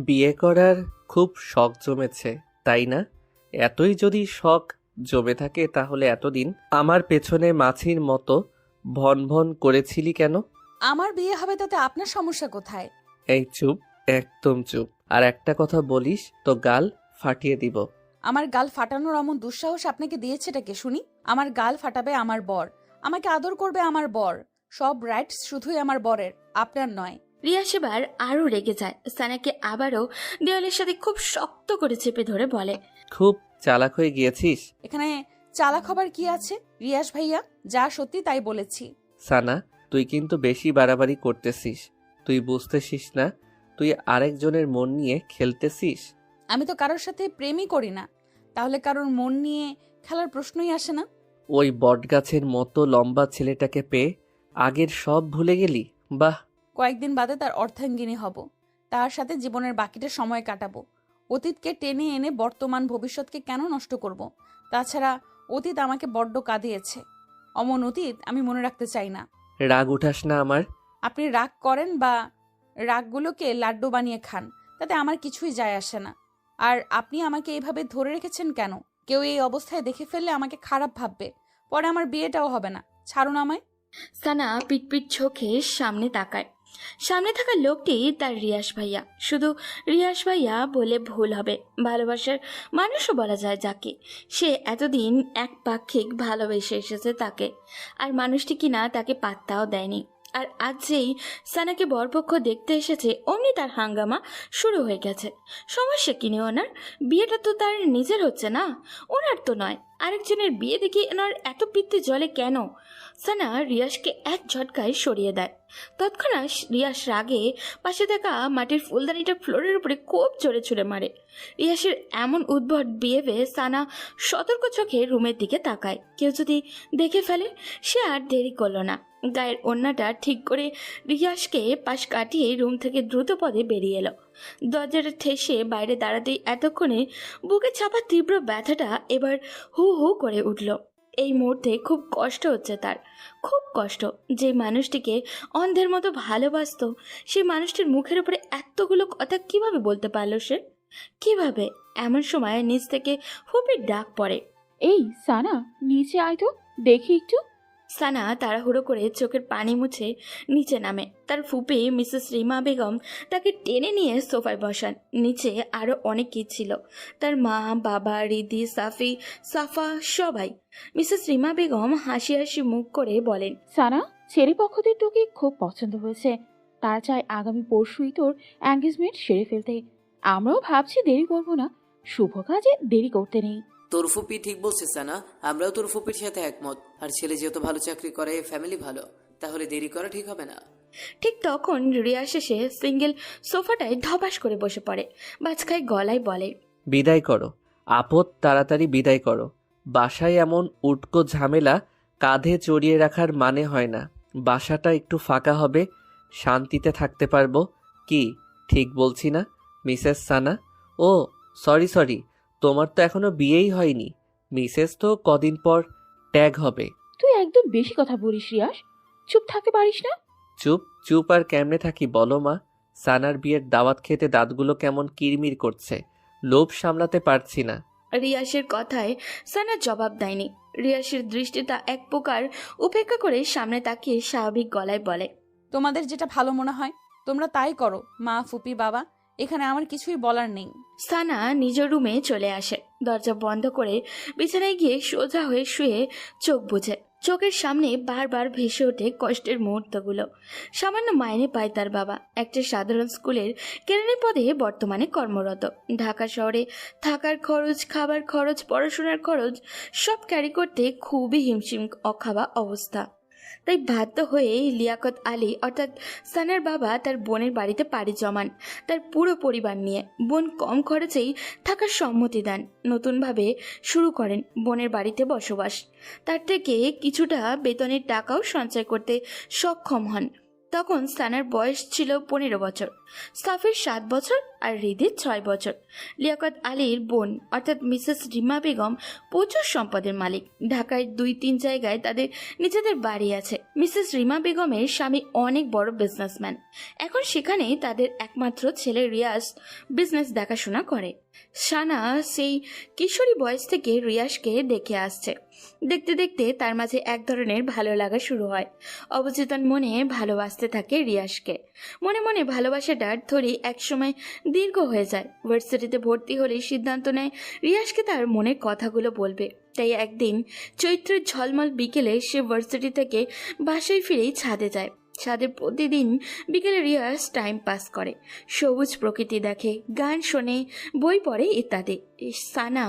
বিয়ে করার খুব শখ জমেছে, তাই না? এতই যদি শখ জমে থাকে তাহলে এতদিন আমার পেছনে মাছির মতো ভন ভন করেছিলি কেন? আমার বিয়ে হবে তাতে আপনার সমস্যা কোথায়? এই চুপ, একদম চুপ। আর একটা কথা বলিস তো গাল ফাটিয়ে দিব। আমার গাল ফাটানোর এমন দুঃসাহস আপনাকে দিয়েছেটা কে শুনি? আমার গাল ফাটাবে আমার বর, আমাকে আদর করবে আমার বর, সব রাইটস শুধুই আমার বরের, আপনার নয়। রিয়া সেবার আরো রেগে যায়। সানাকে আবারও দেওয়ালের সাথে খুব শক্ত করে চেপে ধরে বলে, খুব চালাক হয়ে গিয়েছিস। এখানে চালাক হবার কি আছে রিয়াস ভাইয়া? যা সত্যি তাই বলেছি। সানা, তুই কিন্তু বেশি বাড়াবাড়ি করতেছিস। তুই বুঝতেছিস না তুই আরেকজনের মন নিয়ে খেলতেছিস? আমি তো কারোর সাথে প্রেমই করি না, তাহলে কারোর মন নিয়ে খেলার প্রশ্নই আসে না। ওই বটগাছের মতো লম্বা ছেলেটাকে পেয়ে আগের সব ভুলে গেলি? বাহ! কয়েকদিন বাদে তার অর্ধাঙ্গিনী হব, তার সাথে জীবনের বাকিটা সময় কাটাবো। অতীতকে টেনে এনে বর্তমান ভবিষ্যৎকে কেন নষ্ট করব? তাছাড়া অতীত আমাকে বড্ড কাঁদিয়েছে। অমন অতীত আমি মনে রাখতে চাই না। রাগ উঠাস না আমার। আপনি রাগ করেন বা রাগগুলোকে লাড্ডু বানিয়ে খান, তাতে আমার কিছুই যায় আসে না। আর আপনি আমাকে এইভাবে ধরে রেখেছেন কেন? কেউ এই অবস্থায় দেখে ফেললে আমাকে খারাপ ভাববে, পরে আমার বিয়েটাও হবে না। ছাড়ুন আমায়। সানা পিটপিট চোখে সামনে তাকায়। সামনে থাকা লোকটি তার রিয়াস ভাইয়া। শুধু রিয়াস ভাইয়া বলে ভুল হবে, ভালোবাসার মানুষও বলা যায় যাকে। সে এতদিন একপাক্ষিক ভালোবেসে এসেছে তাকে, আর মানুষটি কিনা তাকে পাত্তাও দেয়নি। আর আজ যেই সানাকে বরপক্ষ দেখতে এসেছে অমনি তার হাঙ্গামা শুরু হয়ে গেছে। সমস্যা কিনে ওনার? বিয়েটা তো তার নিজের হচ্ছে না, ওনার তো নয়। আরেকজনের বিয়ে দেখে ওনার এত পিত্তে জলে কেন? সানা রিয়াসকে এক ঝটকায় সরিয়ে দেয়। তৎক্ষণাৎ রিয়াস রাগে পাশে থাকা মাটির ফুলদানিটা ফ্লোরের উপরে খুব জোরে ছুঁড়ে মারে। রিয়াসের এমন উদ্ভট বিহেভে সানা সতর্ক চোখে রুমের দিকে তাকায়, কেউ যদি দেখে ফেলে। সে আর দেরি করলো না, গায়ের ওড়নাটা ঠিক করে রিয়াসকে পাশ কাটিয়ে রুম থেকে দ্রুত পদে বেরিয়ে এলো। দরজাটা ঠেসে বাইরে দাঁড়াতেই এতক্ষণে বুকে চাপা তীব্র ব্যথাটা এবার হু হু করে উঠল। এই মুহূর্তে খুব কষ্ট হচ্ছে তার, খুব কষ্ট। যে মানুষটিকে অন্ধের মতো ভালোবাসতো, সেই মানুষটির মুখের উপরে এতগুলো কথা কিভাবে বলতে পারলো সে? কিভাবে? এমন সময় নিচ থেকে ফুপির ডাক পড়ে। এই সানা, নিচে আয় তো, দেখি একটু। সানা তাড়াহুড়ো করে চোখের পানি মুছে নিচে নামে। তার ফুপি মিসেস রিমা বেগম তাকে টেনে নিয়ে সোফায় বসান। নিচে আরও অনেক কি ছিল, তার মা, বাবা, রিদি, সাফি, সাফা, সবাই। মিসেস রিমা বেগম হাসি হাসি মুখ করে বলেন, সানা, ছেলে পক্ষদের তোকে খুব পছন্দ হয়েছে। তারা চায় আগামী পরশুই তোর এঙ্গেজমেন্ট সেরে ফেলতে। আমরাও ভাবছি দেরি করবো না, শুভ কাজে দেরি করতে নেই। তোর ফুপি ঠিক বলছে সানা, আমরাও তোর ফুপির সাথে একমত। আর ছেলে যেহেতু ভালো চাকরি করে, ফ্যামিলি ভালো, তাহলে দেরি করা ঠিক হবে না। ঠিক তখন রিয়াস এসে সিঙ্গেল সোফাটায় ধপাস করে বসে পড়ে, বাজখায় গলায় বলে, বিদায় করো আপদ, তাড়াতাড়ি বিদায় করো। বাসায় এমন উটকো ঝামেলা কাঁধে চড়িয়ে রাখার মানে হয় না। বাসাটা একটু ফাঁকা হবে, শান্তিতে থাকতে পারবো। কি ঠিক বলছি না মিসেস সানা? ও সরি সরি, তোমার তো এখনো বিয়েই হয়নি। মিসেস তো কদিন পর ট্যাগ হবে। তুই একদম বেশি কথা বলিস রিয়াস, চুপ থাকতে পারিস না? চুপ চুপ আর কেমনে থাকি বলো মা? সানার বিয়ের দাওয়াত খেতে দাঁতগুলো কেমন কিরমির করছে, লোভ সামলাতে পারছি না। রিয়াসের কথায় সানা জবাব দেয়নি। রিয়াসের দৃষ্টিটা এক প্রকার উপেক্ষা করে সামনে তাকিয়ে স্বাভাবিক গলায় বলে, তোমাদের যেটা ভালো মনে হয় তোমরা তাই করো মা, ফুপি, বাবা, এখানে আমার কিছুই বলার নেই। সানা নিজ রুমে চলে আসে, দরজা বন্ধ করে বিছানায় গিয়ে সোজা হয়ে শুয়ে চোখ বুঝে। চোখের সামনে বারবার ভেসে ওঠে কষ্টের মুহূর্তগুলো। সামান্য মাইনে পায় তার বাবা, একটা সাধারণ স্কুলের কেরানি পদে বর্তমানে কর্মরত। ঢাকা শহরে থাকার খরচ, খাবার খরচ, পড়াশোনার খরচ সব ক্যারি করতে খুবই হিমশিম অখাওয়া অবস্থা। তাই বাধ্য হয়ে লিয়াকত আলী অর্থাৎ সানার বাবা তার বোনের বাড়িতে পাড়ি জমান তার পুরো পরিবার নিয়ে। বোন কম খরচেই থাকার সম্মতি দেন, নতুনভাবে শুরু করেন বোনের বাড়িতে বসবাস। তার থেকে কিছুটা বেতনের টাকাও সঞ্চয় করতে সক্ষম হন। তখন সানার বয়স ছিল 15 বছর, সাফির 7 বছর আর হৃদির 6 বছর। লিয়াকত আলীর বোন অর্থাৎ মিসেস রিমা বেগম প্রচুর সম্পদের মালিক। ঢাকায় 2-3 জায়গায় তাদের নিজেদের বাড়ি আছে। মিসেস রিমা বেগমের স্বামী অনেক বড় বিজনেসম্যান। এখন সেখানেই তাদের একমাত্র ছেলে রিয়াজ বিজনেস দেখাশোনা করে। সানা সেই কিশোরী বয়স থেকে রিয়াজকে দেখে আসছে। দেখতে দেখতে তার মাঝে এক ধরনের ভালো লাগা শুরু হয়। অবচেতন মনে ভালোবাসতে থাকে রিয়াজকে। মনে মনে ভালোবাসাটার থরি একসময় দীর্ঘ হয়ে যায়। ভার্সিটিতে ভর্তি হলেই সিদ্ধান্ত নেয় রিয়াজকে তার মনের কথাগুলো বলবে। তাই একদিন চৈত্রের ঝলমল বিকেলে সে ভার্সিটি থেকে বাসায় ফিরেই ছাদে যায়। ছাদে প্রতিদিন বিকেলে রিয়াজ টাইম পাস করে, সবুজ প্রকৃতি দেখে, গান শোনে, বই পড়ে ইত্যাদি। সানা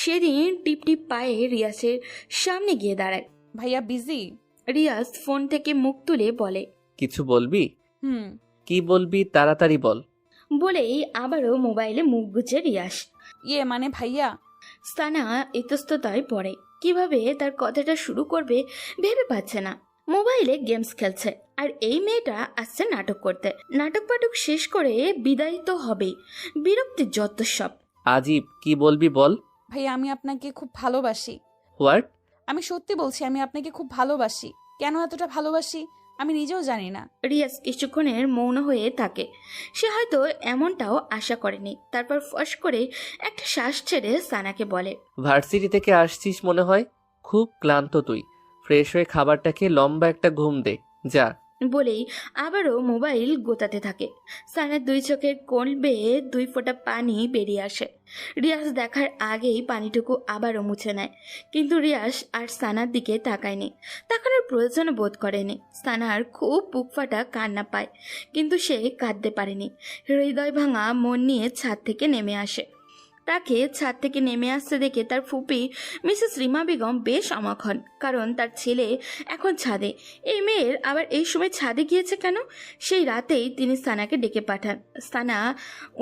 সেদিন টিপ টিপ পায়ে রিয়াজের সামনে গিয়ে দাঁড়ায়। ভাইয়া বিজি? রিয়াজ ফোন থেকে মুখ তুলে বলে, কিছু বলবি? হুম। কি বলবি তাড়াতাড়ি বল। বলেই আবারও মোবাইলে মুখ গুজে রিয়াজ। মানে ভাইয়া। সানা ইতস্ততায় পড়ে। কিভাবে তার কথাটা শুরু করবে ভেবে পাচ্ছে না। মোবাইলে গেমস খেলছে আর এই মেয়েটা আসছে নাটক করতে। নাটক পাটক শেষ করে বিদায় তো হবেই। বিরক্তির যত সব। আজিব, কি বলবি বল। ভাইয়া আমি আপনাকে খুব ভালোবাসি। হোয়াট? আমি সত্যি বলছি, আমি আপনাকে খুব ভালোবাসি। কেন এতটা ভালোবাসি আমি নিজেও জানি না। রিয়াজ কিছুক্ষণের মৌন হয়ে থাকে। সে হয়তো এমনটাও আশা করেনি। তারপর ফস করে একটা শ্বাস ছেড়ে সানাকে বলে, ভার্সিটি থেকে আসছিস মনে হয়, খুব ক্লান্ত তুই। ফ্রেশ হয়ে খাবারটা খেয়ে লম্বা একটা ঘুম দে যা। বলেই আবারও মোবাইল গোতাতে থাকে। সানার 2 চোখের কোণ বেয়ে 2 ফোঁটা পানি বেরিয়ে আসে। রিয়াজ দেখার আগেই পানিটুকু আবারও মুছে নেয়। কিন্তু রিয়াজ আর সানার দিকে তাকায়নি, তাকানোর প্রয়োজন বোধ করেনি। সানার খুব বুক ফাটা কান্না পায়, কিন্তু সে কাঁদতে পারেনি। হৃদয় ভাঙা মন নিয়ে ছাদ থেকে নেমে আসে। তাকে ছাদ থেকে নেমে আসতে দেখে তার ফুপি মিসেস রিমা বেগম বেশ অবাক হন, কারণ তার ছেলে এখন ছাদে। এই মেয়ের আবার এই সময় ছাদে গিয়েছে কেন? সেই রাতেই তিনি সানাকে ডেকে পাঠান। সানা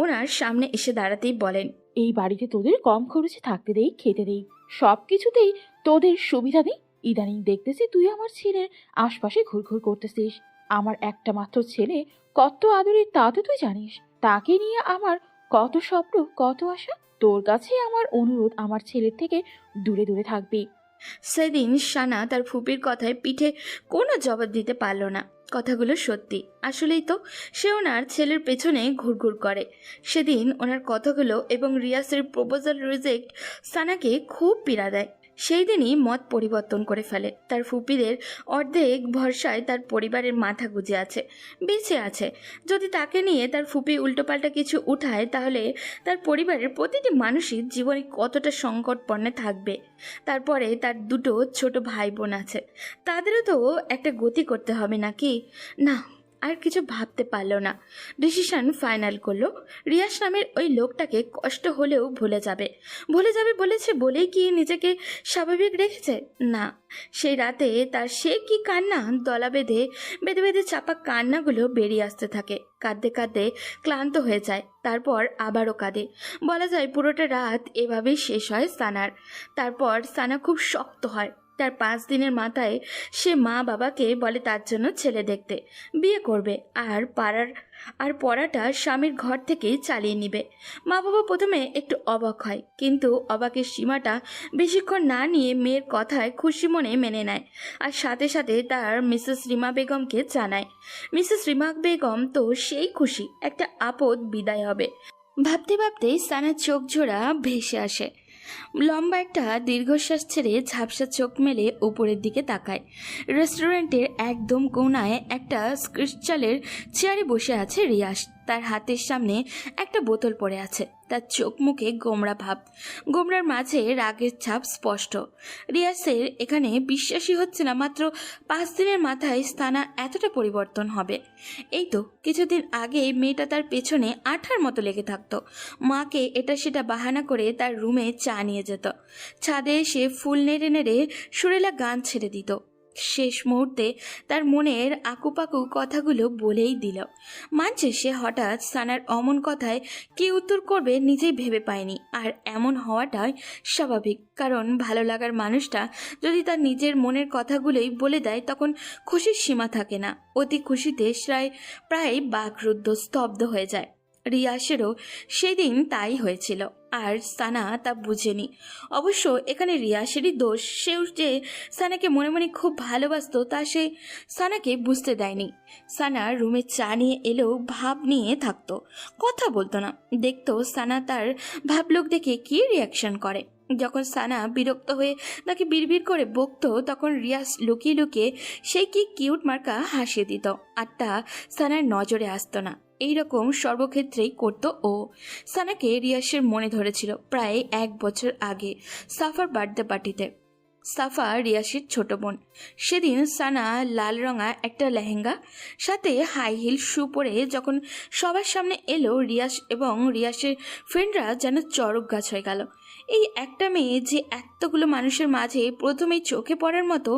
ওনার সামনে এসে দাঁড়াতেই বলেন, এই বাড়িতে তোদের কম খরচে থাকতে দেই, খেতে দেই, সব কিছুতেই তোদের সুবিধা দিই। ইদানিং দেখতেছি তুই আমার ছেলের আশপাশে ঘুরঘুর করতেছিস। আমার একটা মাত্র ছেলে কত আদরের তা তো তুই জানিস। তাকে নিয়ে আমার কত স্বপ্ন, কত আশা। তোর কাছে আমার অনুরোধ, আমার ছেলের থেকে দূরে দূরে থাকবি। সেদিন সানা তার ফুপির কথায় পিঠে কোনো জবাব দিতে পারল না। কথাগুলো সত্যি। আসলেই তো সে ওনার ছেলের পেছনে ঘুরঘুর করে। সেদিন ওনার কথাগুলো এবং রিয়াসের প্রপোজাল রিজেক্ট সানাকে খুব পীড়া দেয়। সেই দিনই মত পরিবর্তন করে ফেলে। তার ফুপিদের অর্ধেক ভরসায় তার পরিবারের মাথা গুজে আছে, বেঁচে আছে। যদি তাকে নিয়ে তার ফুপি উল্টোপাল্টা কিছু উঠায়, তাহলে তার পরিবারের প্রতিটি মানুষই জীবনে কতটা সংকটপর্ণে থাকবে। তারপরে তার 2 ছোট ভাই বোন আছে, তাদেরও তো একটা গতি করতে হবে নাকি? না, আর কিছু ভাবতে পারলো না। ডিসিশন ফাইনাল করলো, রিয়াজ নামের ওই লোকটাকে কষ্ট হলেও ভুলে যাবে। বলেছে বলেই কি নিজেকে স্বাভাবিক রেখেছে? না, সেই রাতে তার সে কি কান্না, দলা বেঁধে বেঁধে চাপা কান্নাগুলো বেরিয়ে আসতে থাকে। কাঁদতে কাঁদতে ক্লান্ত হয়ে যায়, তারপর আবারও কাঁদে। বলা যায় পুরোটা রাত এভাবেই শেষ হয় সানার। তারপর সানা খুব শক্ত হয়। তার 5 দিনের মাথায় সে মা বাবাকে বলে তার জন্য ছেলে দেখতে, বিয়ে করবে আর পড়াটা স্বামীর ঘর থেকেই চালিয়ে নিবে। মা বাবা প্রথমে একটু অবাক হয়, কিন্তু অবাকের সীমাটা বেশিক্ষণ না নিয়ে মেয়ের কথায় খুশি মনে মেনে নেয়। আর সাথে সাথে তার মিসেস রিমা বেগমকে জানায়। মিসেস রিমা বেগম তো সেই খুশি, একটা আপদ বিদায় হবে। ভাবতে ভাবতেই সানার চোখ জোড়া ভেসে আসে। লম্বা একটা দীর্ঘশ্বাস ছেড়ে ঝাপসা চোখ মেলে উপরের দিকে তাকায়। রেস্টুরেন্টের একদম কোণায় একটা ক্রিস্টালের চেয়ারে বসে আছে রিয়াজ। তার হাতের সামনে একটা বোতল পড়ে আছে। তার চোখ মুখে গোমরা ভাব, গোমরার মাঝে রাগের ছাপ স্পষ্ট। রিয়াজের এখানে বিশ্বাসই হচ্ছে না, মাত্র 5 দিনের মাথায় সানা এতটা পরিবর্তন হবে। এই তো কিছুদিন আগে মেয়েটা তার পেছনে আঠার মতো লেগে থাকতো। মাকে এটা সেটা বাহানা করে তার রুমে চা নিয়ে যেত। ছাদে এসে ফুল নেড়ে নেড়ে সুরেলা গান ছেড়ে দিত। শেষ মুহূর্তে তার মনের আকুপাকু কথাগুলো বলেই দিল। মানছে সে হঠাৎ সানার অমন কথায় কি উত্তর করবে নিজেই ভেবে পায়নি। আর এমন হওয়াটাই স্বাভাবিক, কারণ ভালো লাগার মানুষটা যদি তার নিজের মনের কথাগুলোই বলে দেয় তখন খুশির সীমা থাকে না। অতি খুশিতে প্রায় বাকরুদ্ধ স্তব্ধ হয়ে যায়। রিয়াসেরও সেদিন তাই হয়েছিল, আর সানা তা বুঝেনি। অবশ্য এখানে রিয়াসেরই দোষ। সেও যে সানাকে মনে মনে খুব ভালোবাসতো তা সে সানাকে বুঝতে দেয়নি। সানা রুমে চা নিয়ে এলেও ভাব নিয়ে থাকতো, কথা বলতো না। দেখতো সানা তার ভাবলোক দেখে কি রিয়াকশন করে। যখন সানা বিরক্ত হয়ে তাকে বিড়বিড় করে বকতো তখন রিয়াস লুকিয়ে লুকিয়ে সেই কি কিউট মার্কা হাসিয়ে দিত, আর তা সানার নজরে আসতো না। এইরকম সর্বক্ষেত্রেই করতো ও। সানাকে রিয়াসের মনে ধরেছিল প্রায় 1 বছর আগে সাফার বার্থডে পার্টিতে। সাফা রিয়াসের ছোট বোন। সেদিন সানা লাল রঙা একটা লেহেঙ্গা সাথে হাই হিল শু পরে যখন সবার সামনে এলো, রিয়াস এবং রিয়াসের ফ্রেন্ডরা যেন চড়ক গাছ হয়ে গেল। এই একটা মেয়ে যে এতগুলো মানুষের মাঝে প্রথমেই চোখে পড়ার মতো।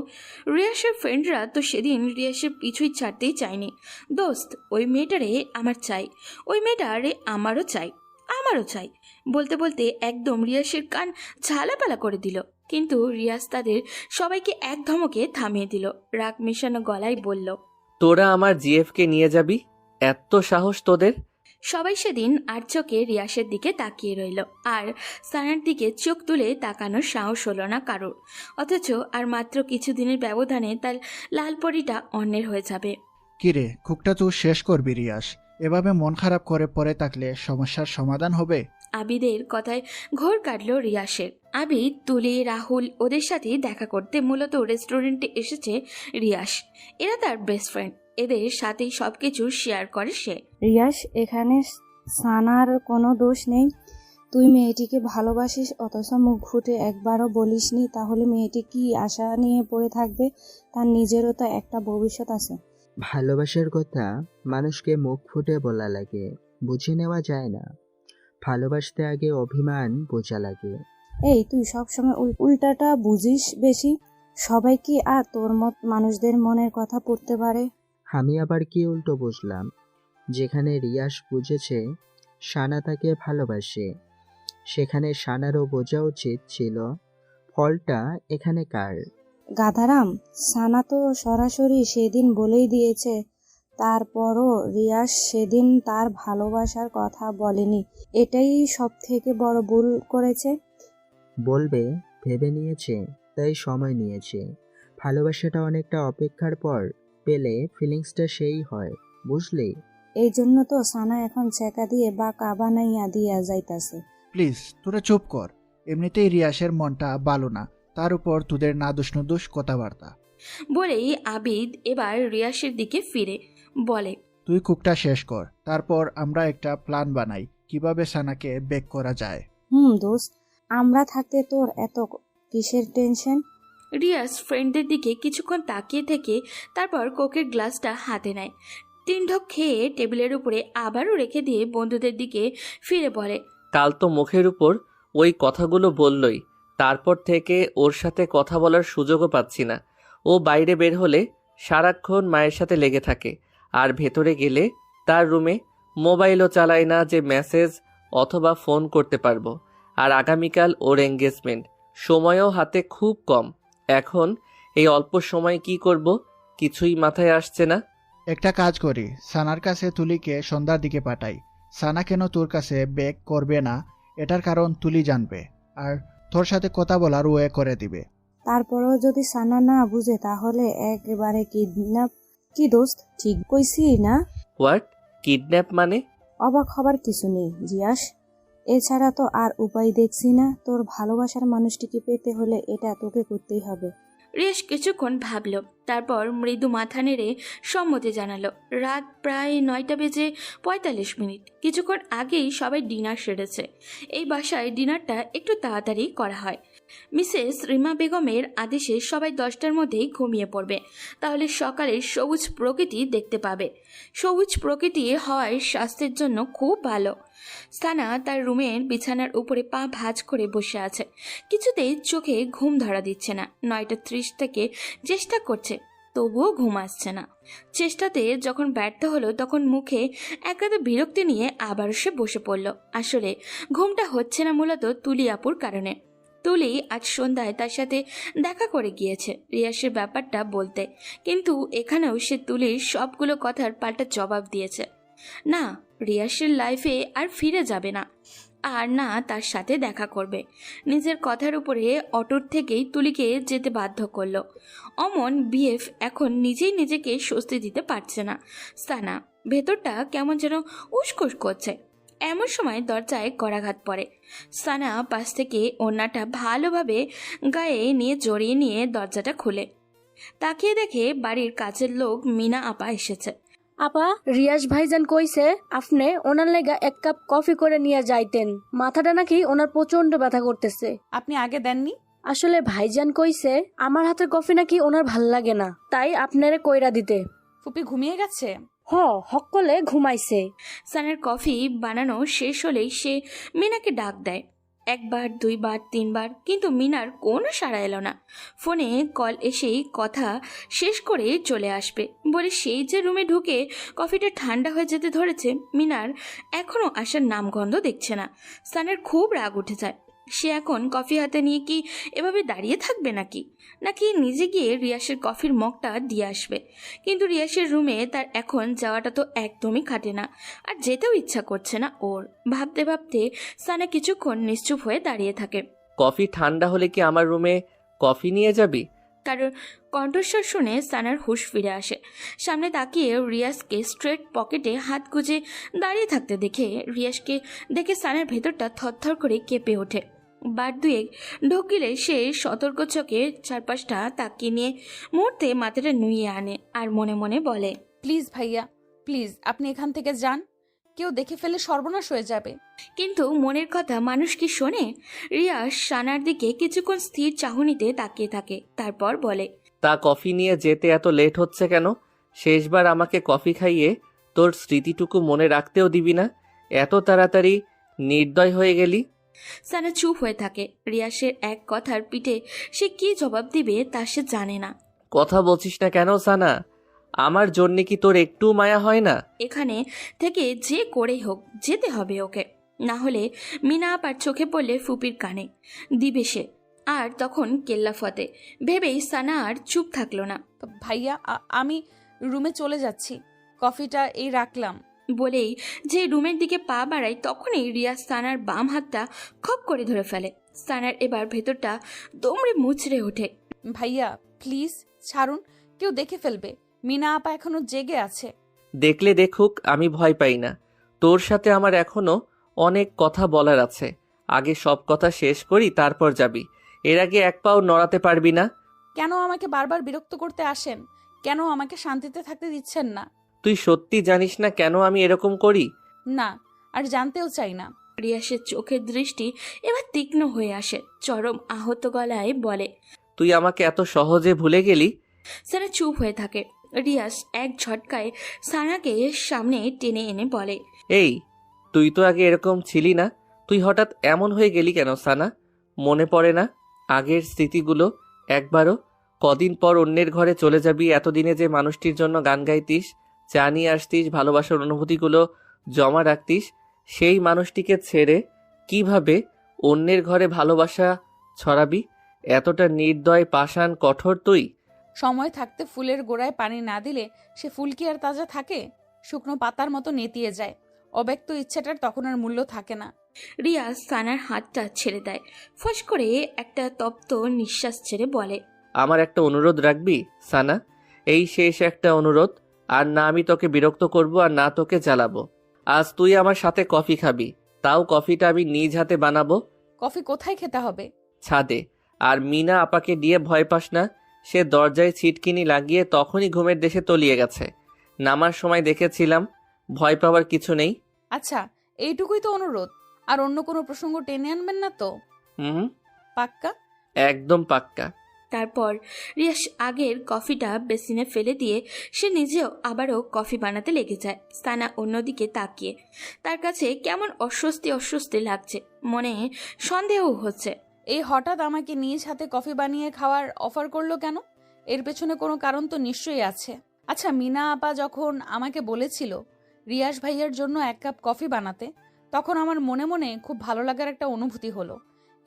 রিয়াসের ফ্রেন্ডরা তো সেদিন রিয়াসের পিছুই ছাড়তেই চায়নি। দোস্ত, ওই মেয়েটারে আমার চাই, ওই মেয়েটারে আমারও চাই, আমারও চাই বলতে বলতে একদম রিয়াসের কান ঝালাপালা করে দিল। কিন্তু রিয়াস তাদের সবাইকে এক ধমকে থামিয়ে দিল। রাগ মেশানো গলায় বলল, তোরা আমার জিএফকে নিয়ে যাবি? এত সাহস তোদের? সবাই সেদিন আর চোখে রিয়াসের দিকে তাকিয়ে রইল, আর সানার দিকে চোখ তুলে তাকানোর সাহস হলো না কারোর। অথচ আর মাত্র কিছুদিনের ব্যবধানে তার লাল পরিটা অন্যের হয়ে যাবে। কিরে, কুকটা তুই শেষ করবি রিয়াস। এভাবে মন খারাপ করে পড়ে থাকলে সমস্যার সমাধান হবে? আবিদের কথায় ঘোর কাটল রিয়াসের। আবিদ, তুলি, রাহুল ওদের সাথে দেখা করতে মূলত রেস্টুরেন্টে এসেছে রিয়াস। এরা তার বেস্ট ফ্রেন্ড, এদের সাথেই সবকিছু শেয়ার করে সে। রিয়াস, এখানে সানার কোনো দোষ নেই। তুই মেয়েটিকে ভালোবাসিস অথচ মুখ ফুটে একবারও বলিসনি, তাহলে মেয়েটি কি আশা নিয়ে পড়ে থাকবে? তার নিজেরও তো একটা ভবিষ্যৎ আছে। ভালোবাসার কথা মানুষকে মুখ ফুটে বলা লাগে, বুঝে নেওয়া যায় না। ভালোবাসতে আগে অভিমান বোঝা লাগে। এই, তুই সবসময় উল্টাটা বুঝিস বেশি। সবাই কি আর তোর মত মানুষদের মনের কথা পড়তে পারে? আমি আবার কি উল্টো বুঝলাম? যেখানে রিয়াস বুঝেছে সানা তাকে ভালোবাসে, সেখানে সানারও বোঝা উচিত ছিল ফলটা এখানে কার। গাধারাম, সানা তো সরাসরি সেদিন বলেই দিয়েছে। তারপরও রিয়াস সেদিন তার ভালোবাসার কথা বলেনি। এটাই সব থেকে বড় ভুল করেছে। বলবে ভেবে নিয়েছে, তাই সময় নিয়েছে। ভালোবাসাটা অনেকটা অপেক্ষার পর পেলে ফিলিংসটা সেই হয়, বুঝলি? এই জন্য তো সানা এখন চেকা দিয়ে বা কাবানাইয়া দিয়া যাইতাছে। প্লিজ তোরা চুপ কর। এমনিতেই রিয়াসের মনটা ভালো না, তার উপর তোদের না দুষ কথাবার্তা। বলেই আবিদ এবার রিয়াসের দিকে ফিরে বলে, তুই কুকটা শেষ কর, তারপর আমরা একটা প্ল্যান বানাই কিভাবে সানাকে বেক করা যায়। দোস্ত, আমরা থাকতে তোর এত কিসের টেনশন? রিয়াস ফ্রেন্ডদের দিকে কিছুক্ষণ তাকিয়ে থেকে তারপর কোকের গ্লাসটা হাতে নেয়। 3 ঢোক খেয়ে টেবিলের উপরে আবারও রেখে দিয়ে বন্ধুদের দিকে ফিরে বলে, কাল তো মুখের উপর ওই কথাগুলো বললই, তারপর থেকে ওর সাথে কথা বলার সুযোগও পাচ্ছি না। ও বাইরে বের হলে সারাক্ষণ মায়ের সাথে লেগে থাকে, আর ভেতরে গেলে তার রুমে মোবাইলও চালায় না যে মেসেজ অথবা ফোন করতে পারবো। আর আগামীকাল ওর এঙ্গেজমেন্ট, সময়ও হাতে খুব কম। এখন এই অল্প সময় কি করব কিছুই মাথায় আসছে না। একটা কাজ করি, সানার কাছে তুলিকে সন্ধ্যার দিকে পাঠাই। সানা কেন তোর কাছে বেক করবে না এটার কারণ তুলি জানবে, আর তোর সাথে কথা বলার ওয়ে করে দিবে। তারপরেও যদি সানা না বুঝে তাহলে একেবারে কিডন্যাপ। কি দোস্ত, ঠিক কইছি না? হোয়াট? কিডন্যাপ মানে? অবাক হবার কিছু নেই রিয়াস। এছাড়া তো আর উপায় দেখছি না। তোর ভালোবাসার মানুষটিকে পেতে হলে এটা তোকে করতেই হবে। রিয়াস কিছুক্ষণ ভাবল, তারপর মৃদু মাথা নেড়ে সম্মতি জানালো। রাত প্রায় 9:45 কিছুক্ষণ আগেই সবাই ডিনার সেরেছে। এই বাসায় ডিনারটা একটু তাড়াতাড়ি করা হয়। মিসেস রিমা বেগমের আদেশে সবাই 10টার মধ্যেই ঘুমিয়ে পড়বে, তাহলে সকালে সবুজ প্রকৃতি দেখতে পাবে। সবুজ প্রকৃতি হওয়ায় স্বাস্থ্যের জন্য খুব ভালো। সানা তার রুমের বিছানার উপরে পা ভাঁজ করে বসে আছে। কিছুতেই চোখে ঘুম ধরা দিচ্ছে না। 9:30 থেকে চেষ্টা করছে, তবুও ঘুম আসছে না। চেষ্টাতে যখন ব্যর্থ হলো তখন মুখে একাদা বিরক্তি নিয়ে আবার সে বসে পড়ল। আসলে ঘুমটা হচ্ছে না মূলত তুলি আপুর কারণে। তুলি আজ সন্ধ্যায় তার সাথে দেখা করে গিয়েছে রিয়াসের ব্যাপারটা বলতে, কিন্তু এখানেও সে তুলির সবগুলো কথার পাল্টা জবাব দিয়েছে। না, রিয়াসের লাইফে আর ফিরে যাবে না, আর না তার সাথে দেখা করবে। নিজের কথার উপরে অটুট থেকেই তুলিকে যেতে বাধ্য করলো। অমন বিএফ এখন নিজেই নিজেকে স্বস্তি দিতে পারছে না। সানা ভেতরটা কেমন যেন উসখুস করছে। এমন সময় দরজায় করাঘাত পড়ে। সানা পাশ থেকে ওড়নাটা ভালোভাবে গায়ে নিয়ে জড়িয়ে নিয়ে দরজাটা খুলে তাকিয়ে দেখে বাড়ির কাছের লোক মিনা আপা এসেছে। আপা, রিয়াজ ভাইজান কইছে আপনি ওনার লেগা 1 কাপ কফি করে নিয়ে যাইতেন, মাথাটা নাকি ওনার প্রচন্ড ব্যথা করতেছে। আপনি আগে দেননি? আসলে ভাইজান কইছে আমার হাতের কফি নাকি ওনার ভাল লাগে না, তাই আপনারে কইরা দিতে। ফুপি ঘুমিয়ে গেছে? হকলে ঘুমাইছে। সানার কফি বানানো শেষ হলেই সে মিনাকে ডাক দেয়। 1 বার 2 বার 3 বার, কিন্তু মিনার কোনো সাড়া এলো না। ফোনে কল এসেই কথা শেষ করে চলে আসবে বলে সেই যে রুমে ঢুকে কফিটা ঠান্ডা হয়ে যেতে ধরেছে, মিনার এখনও আসার নামগন্ধ দেখছে না। সানার খুব রাগ উঠে যায়। সে এখন কফি হাতে নিয়ে কি এভাবে দাঁড়িয়ে থাকবে নাকি নিজে গিয়ে রিয়াসের কফির মগটা দিয়ে আসবে। কিন্তু রিয়াসের রুমে তার এখন যাওয়াটা তো একদমই খাটে না, আর যেতেও ইচ্ছা করছে না ওর। ভাবতে ভাবতে সানা কিছুক্ষণ নিশ্চুপ হয়ে দাঁড়িয়ে থাকে। কফি ঠান্ডা হলে কি আমার রুমে কফি নিয়ে যাবি? কারোর কণ্ঠস্বর শুনে সানার হুঁশ ফিরে আসে। সামনে তাকিয়ে রিয়াসকে স্ট্রেট পকেটে হাত গুজে দাঁড়িয়ে থাকতে দেখে রিয়াসকে দেখে সানার ভেতরটা থরথর করে কেঁপে ওঠে। বার 2 ঢোকিলে সে সতর্ক চোখে চারপাশটা তাকিয়ে নিয়ে মুহূর্তে মাথাটা নুইয়ে আনে আর মনে মনে বলে, প্লিজ ভাইয়া, প্লিজ আপনি এখান থেকে যান, কেউ দেখে ফেলে সর্বনাশ হয়ে যাবে। কিন্তু মনের কথা মানুষ কি শোনে? রিয়াস সানার দিকে কিছুক্ষণ স্থির চাহনিতে তাকিয়ে থাকে, তারপর বলে, তা কফি নিয়ে যেতে এত লেট হচ্ছে কেন? শেষবার আমাকে কফি খাইয়ে তোর স্মৃতিটুকু মনে রাখতেও দিবি না, এত তাড়াতাড়ি নির্দয় হয়ে গেলি। সানা চুপ হয়ে থাকে। রিয়াসের এক কথার পিঠে সে কি জবাব দিবে তা সে জানে না। কথা বলছিস না কেন সানা? আমার জন্যে কি তোর একটু মায়া হয় না? এখানে থেকে যে করেই হোক যেতে হবে ওকে, না হলে মিনা আপার চোখে পড়লে ফুপির কানে দিবে সে, আর তখন কেল্লা ফতে। ভেবেই সানা আর চুপ থাকলো না। ভাইয়া আমি রুমে চলে যাচ্ছি, কফিটা এই রাখলাম। বলেই যে রুমের দিকে পা বাড়ায় তখনই রিয়াজ সানার বাম হাতটা খপ করে ধরে ফেলে। সানার এবার ভেতরটা দমড়ে মুচড়ে ওঠে। ভাইয়া প্লিজ ছাড়ুন, কেউ দেখে ফেলবে। মিনা আপা এখনো জেগে আছে। দেখলে দেখুক, আমি ভয় পাই না। তোর সাথে আমার এখনো অনেক কথা বলার আছে। আগে সব কথা শেষ করি, তারপর যাবি। এর আগে 1 পাও নড়াতে পারবি না। কেন আমাকে বারবার বিরক্ত করতে আসেন? কেন আমাকে শান্তিতে থাকতে দিচ্ছেন না? তুই সত্যি জানিস না কেন আমি এরকম করি? না, আর জানতেও চাই না। রিয়াসের চোখের দৃষ্টি এবার তীক্ষ্ণ হয়ে আসে। চরম আহত গলায় বলে, তুই আমাকে এত সহজে ভুলে গেলি? সানা চুপ হয়ে থাকে। রিয়াস এক ঝটকায় সানাকে সামনে টেনে এনে বলে, এই, তুই তো আগে এরকম ছিলি না, তুই হঠাৎ এমন হয়ে গেলি কেন সানা? মনে পড়ে না আগের স্মৃতিগুলো একবারও? কদিন পর অন্যের ঘরে চলে যাবি, এতদিনে যে মানুষটির জন্য গান গাইতিস, চা নিয়ে আসতিস, ভালোবাসার অনুভূতিগুলো জমা রাখতিস, সেই মানুষটিকে ছেড়ে কিভাবে অন্যের ঘরে ভালোবাসা ছড়াবি? এতটা নির্দয়, পাষাণ, কঠোর তুই? সময় থাকতে ফুলের গোড়ায় পানি না দিলে সে ফুল কি আর তাজা থাকে? শুকনো পাতার মতো নেতিয়ে যায়। অব্যক্ত ইচ্ছাটার তখন আর মূল্য থাকে না। রিয়াজ সানার হাতটা ছেড়ে দেয়। ফস করে একটা তপ্ত নিঃশ্বাস ছেড়ে বলে, আমার একটা অনুরোধ রাখবি সানা? এই শেষ একটা অনুরোধ। আর না আমি তোকে বিরক্ত করব, আর না তোকে জ্বালাবো। আজ তুই আমার সাথে কফি খাবি, তাও কফিটা আমি নিজ হাতে বানাবো। কফি কোথায় খেতে হবে? ছাদে। আর মিনা আপাকে দিয়ে ভয় পাস না, সে দরজায় ছিটকিনি লাগিয়ে তখনই ঘুমের দেশে তলিয়ে গেছে। নামার সময় দেখেছিলাম, ভয় পাওয়ার কিছু নেই। আচ্ছা, এইটুকুই তো অনুরোধ। আর অন্য কোনো প্রসঙ্গ টেনে আনবেন না তো? হুম, পাক্কা? একদম পাক্কা। তারপর রিয়াস আগের কফিটা বেসিনে ফেলে দিয়ে সে নিজেও আবারও কফি বানাতে লেগে যায়। সানা অন্যদিকে তাকিয়ে তার কাছে কেমন অস্বস্তি অস্বস্তি লাগছে, মনে সন্দেহ হচ্ছে। এই হঠাৎ আমাকে নিজ হাতে কফি বানিয়ে খাওয়ার অফার করলো কেন? এর পেছনে কোনো কারণ তো নিশ্চয়ই আছে। আচ্ছা, মিনা আপা যখন আমাকে বলেছিল রিয়াস ভাইয়ার জন্য 1 কাপ কফি বানাতে, তখন আমার মনে মনে খুব ভালো লাগার একটা অনুভূতি হলো।